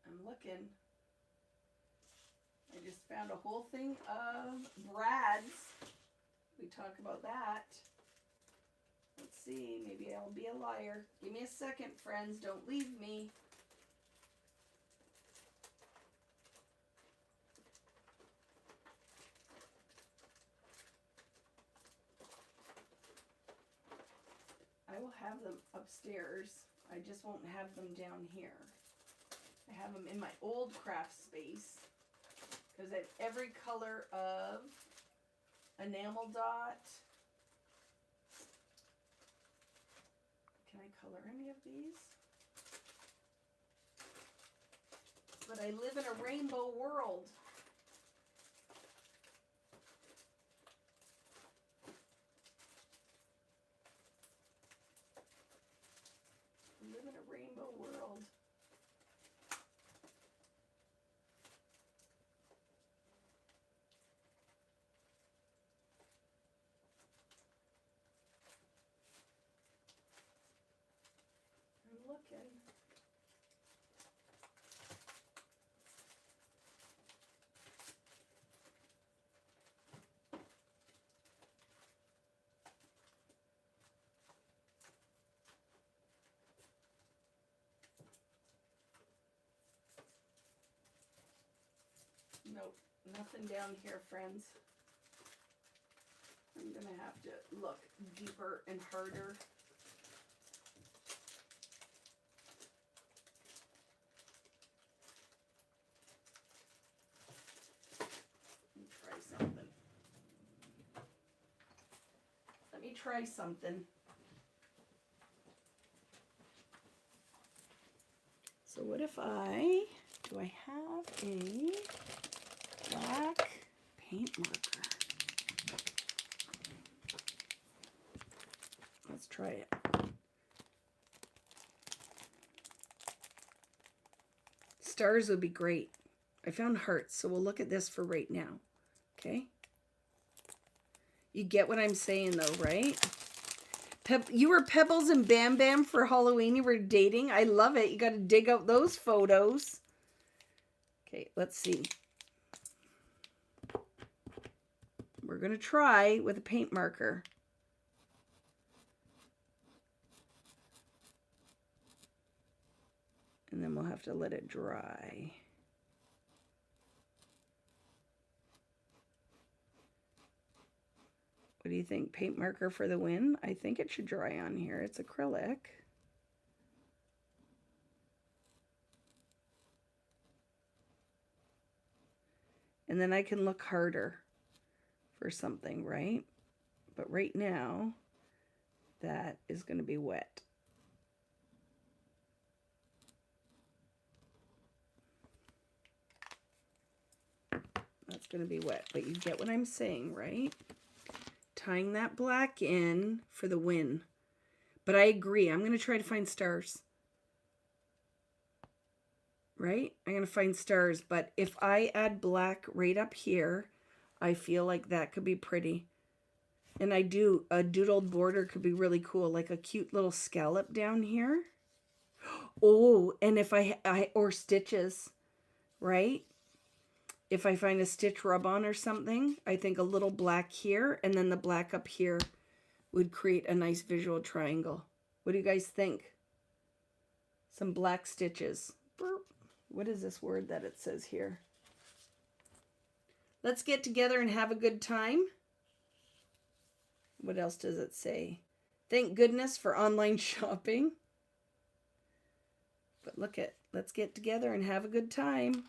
I'm looking. I just found a whole thing of Brad's. We talk about that. Let's see. Maybe I'll be a liar. Give me a second, friends. Don't leave me. I will have them upstairs. I just won't have them down here. I have them in my old craft space because I have every color of enamel dot. Can I color any of these? But I live in a rainbow world. I live in a rainbow world. I'm looking. Nope, nothing down here, friends. I'm gonna have to look deeper and harder. Let me try something. So what if do I have a black paint marker? Let's try it. Stars would be great. I found hearts, so we'll look at this for right now. Okay? You get what I'm saying though, right? You were Pebbles and Bam Bam for Halloween. You were dating. I love it. You got to dig out those photos. Okay, let's see. We're going to try with a paint marker. And then we'll have to let it dry. What do you think? Paint marker for the win? I think it should dry on here. It's acrylic. And then I can look harder for something, right? But right now, that is going to be wet. That's going to be wet, but you get what I'm saying, right? Tying that black in for the win. But I agree. I'm going to try to find stars. Right? I'm going to find stars. But if I add black right up here, I feel like that could be pretty. And I do. A doodled border could be really cool. Like a cute little scallop down here. Oh, and if or stitches. Right? If I find a stitch rub-on or something, I think a little black here and then the black up here would create a nice visual triangle. What do you guys think? Some black stitches. What is this word that it says here? Let's get together and have a good time. What else does it say? Thank goodness for online shopping. But look at, let's get together and have a good time.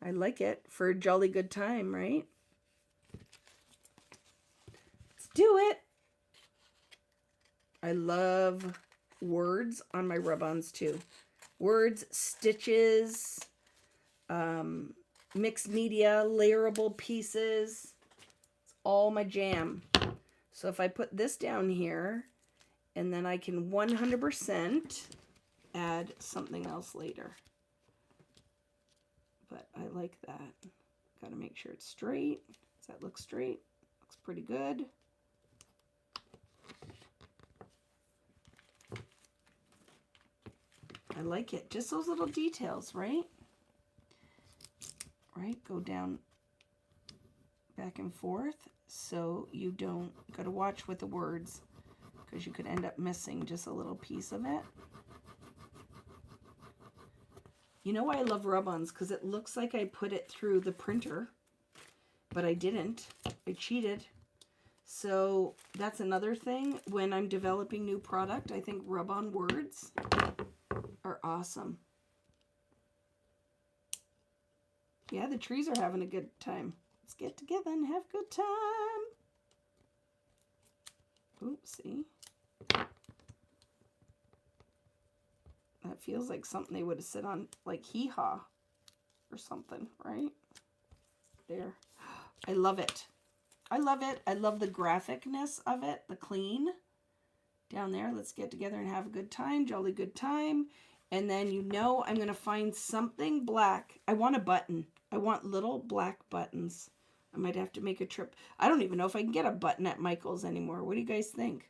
I like it for a jolly good time, right? Let's do it. I love words on my rub-ons too. Words, stitches, mixed media, layerable pieces. It's all my jam. So if I put this down here, and then I can 100% add something else later. But I like that. Got to make sure it's straight. Does that look straight? Looks pretty good. I like it. Just those little details, right? Right? Go down back and forth so you don't got to watch with the words because you could end up missing just a little piece of it. You know why I love rub-ons? Because it looks like I put it through the printer, but I didn't. I cheated. So that's another thing. When I'm developing new product, I think rub-on words are awesome. Yeah, the trees are having a good time. Let's get together and have a good time. Oopsie. That feels like something they would have said on, like, hee-haw or something, right? There. I love it. I love it. I love the graphicness of it, the clean. Down there, let's get together and have a good time, jolly good time. And then, you know, I'm going to find something black. I want a button. I want little black buttons. I might have to make a trip. I don't even know if I can get a button at Michael's anymore. What do you guys think?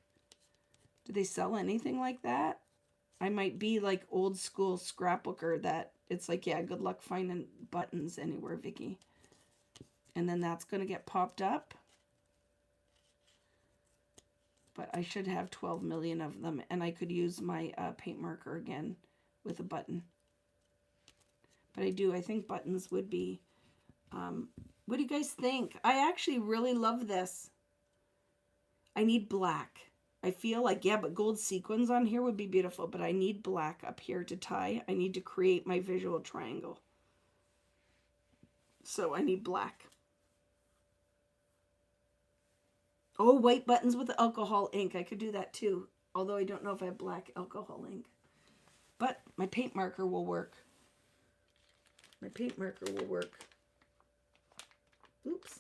Do they sell anything like that? I might be like old school scrapbooker that it's like, yeah, good luck finding buttons anywhere, Vicky. And then that's going to get popped up. But I should have 12 million of them. And I could use my paint marker again with a button. But I think buttons would be... what do you guys think? I actually really love this. I need black. I feel like, yeah, but gold sequins on here would be beautiful, but I need black up here to tie. I need to create my visual triangle. So I need black. Oh, white buttons with alcohol ink. I could do that too, although I don't know if I have black alcohol ink. But my paint marker will work. My paint marker will work. Oops.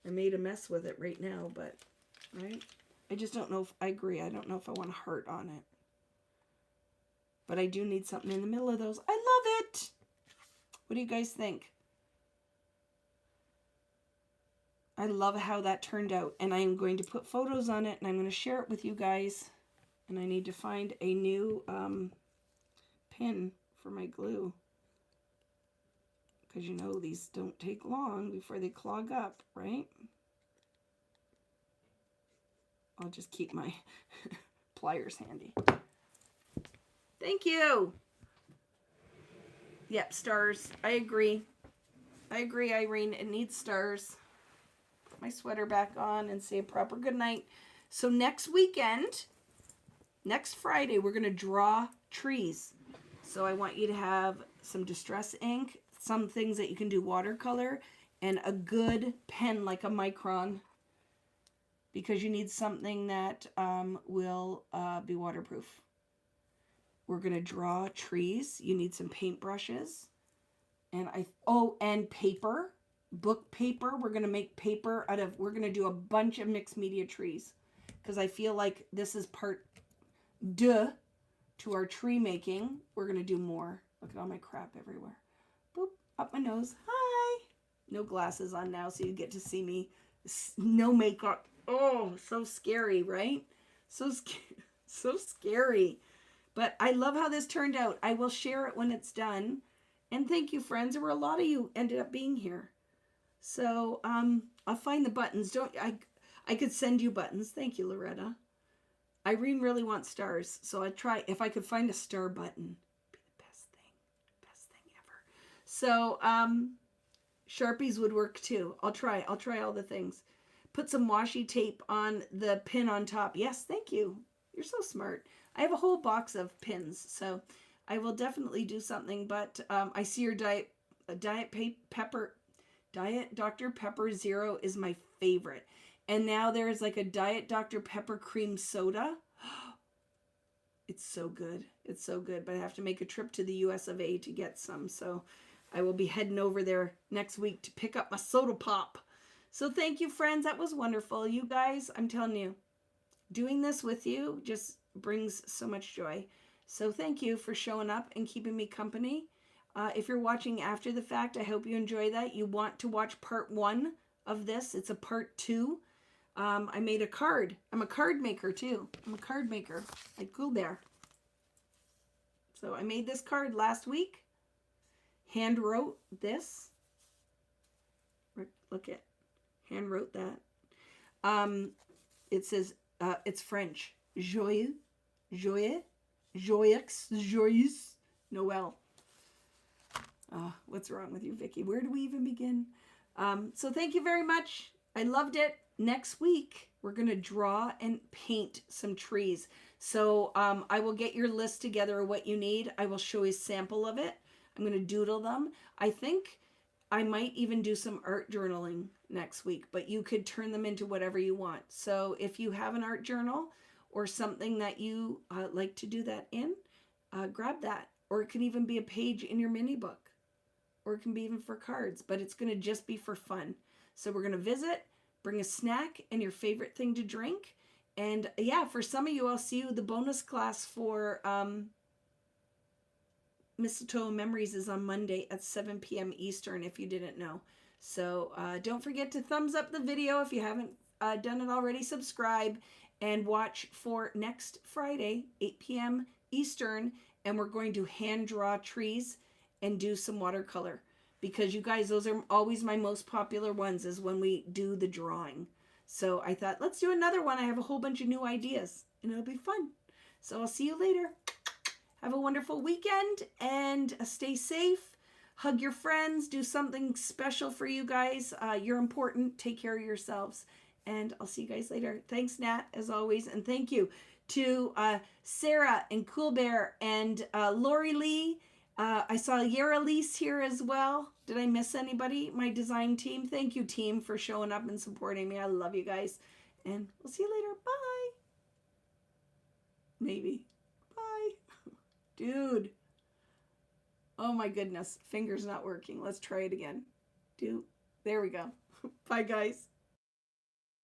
I made a mess with it right now, but, right? I just don't know if, I agree, I don't know if I want a heart on it. But I do need something in the middle of those. I love it! What do you guys think? I love how that turned out. And I am going to put photos on it, and I'm going to share it with you guys. And I need to find a new pin for my glue. Because you know these don't take long before they clog up, right? I'll just keep my pliers handy. Thank you. Yep, stars. I agree. I agree, Irene. It needs stars. Put my sweater back on and say a proper good night. So next weekend, next Friday, we're going to draw trees. So I want you to have some distress ink, some things that you can do watercolor, and a good pen like a micron. Because you need something that will be waterproof. We're going to draw trees. You need some paintbrushes. And and paper. Book paper. We're going to make paper out of, we're going to do a bunch of mixed media trees. Because I feel like this is part to our tree making. We're going to do more. Look at all my crap everywhere. Boop, up my nose. Hi. No glasses on now, so you get to see me. No makeup. Oh, so scary, right? So scary. But I love how this turned out. I will share it when it's done. And thank you, friends. There were a lot of you ended up being here. So I'll find the buttons. I could send you buttons. Thank you, Loretta. Irene really wants stars. So I try, if I could find a star button. It'd be the best thing ever. So Sharpies would work too. I'll try all the things. put some washi tape on the pin on top. Yes, thank you. You're so smart. I have a whole box of pins, so I will definitely do something. But I see your Diet Dr. Pepper Zero is my favorite. And now there's like a Diet Dr. Pepper cream soda. It's so good. It's so good. But I have to make a trip to the US of A to get some. So I will be heading over there next week to pick up my soda pop. So thank you, friends. That was wonderful. You guys, I'm telling you, doing this with you just brings so much joy. So thank you for showing up and keeping me company. If you're watching after the fact, I hope you enjoy that. You want to watch part 1 of this. It's a part 2. I made a card. I'm a card maker too. I'm a card maker, like Cool Bear. So I made this card last week. Hand wrote this. Look at, hand wrote that. It says, it's French. Joyeux, joyeux, joyeux, joyeuse, Noël. Oh, what's wrong with you, Vicky? Where do we even begin? So thank you very much. I loved it. Next week, we're going to draw and paint some trees. So I will get your list together of what you need. I will show you a sample of it. I'm going to doodle them. I think I might even do some art journaling next week, but you could turn them into whatever you want. So if you have an art journal or something that you like to do that in, grab that. Or it can even be a page in your mini book. Or it can be even for cards, but it's going to just be for fun. So we're going to visit, bring a snack and your favorite thing to drink. And yeah, for some of you, I'll see you the bonus class for Mistletoe Memories is on Monday at 7 p.m. Eastern, if you didn't know. So don't forget to thumbs up the video if you haven't done it already. Subscribe and watch for next Friday, 8 p.m. Eastern. And we're going to hand draw trees and do some watercolor. Because you guys, those are always my most popular ones, is when we do the drawing. So I thought, let's do another one. I have a whole bunch of new ideas and it'll be fun. So I'll see you later. Have a wonderful weekend and stay safe. Hug your friends. Do something special for you guys. You're important. Take care of yourselves. And I'll see you guys later. Thanks, Nat, as always. And thank you to Sarah and Cool Bear and Lori Lee. I saw Yara Lise here as well. Did I miss anybody? My design team. Thank you, team, for showing up and supporting me. I love you guys. And we'll see you later. Bye. Maybe. Bye. Dude. Oh my goodness. Finger's not working. Let's try it again. There we go. Bye, guys.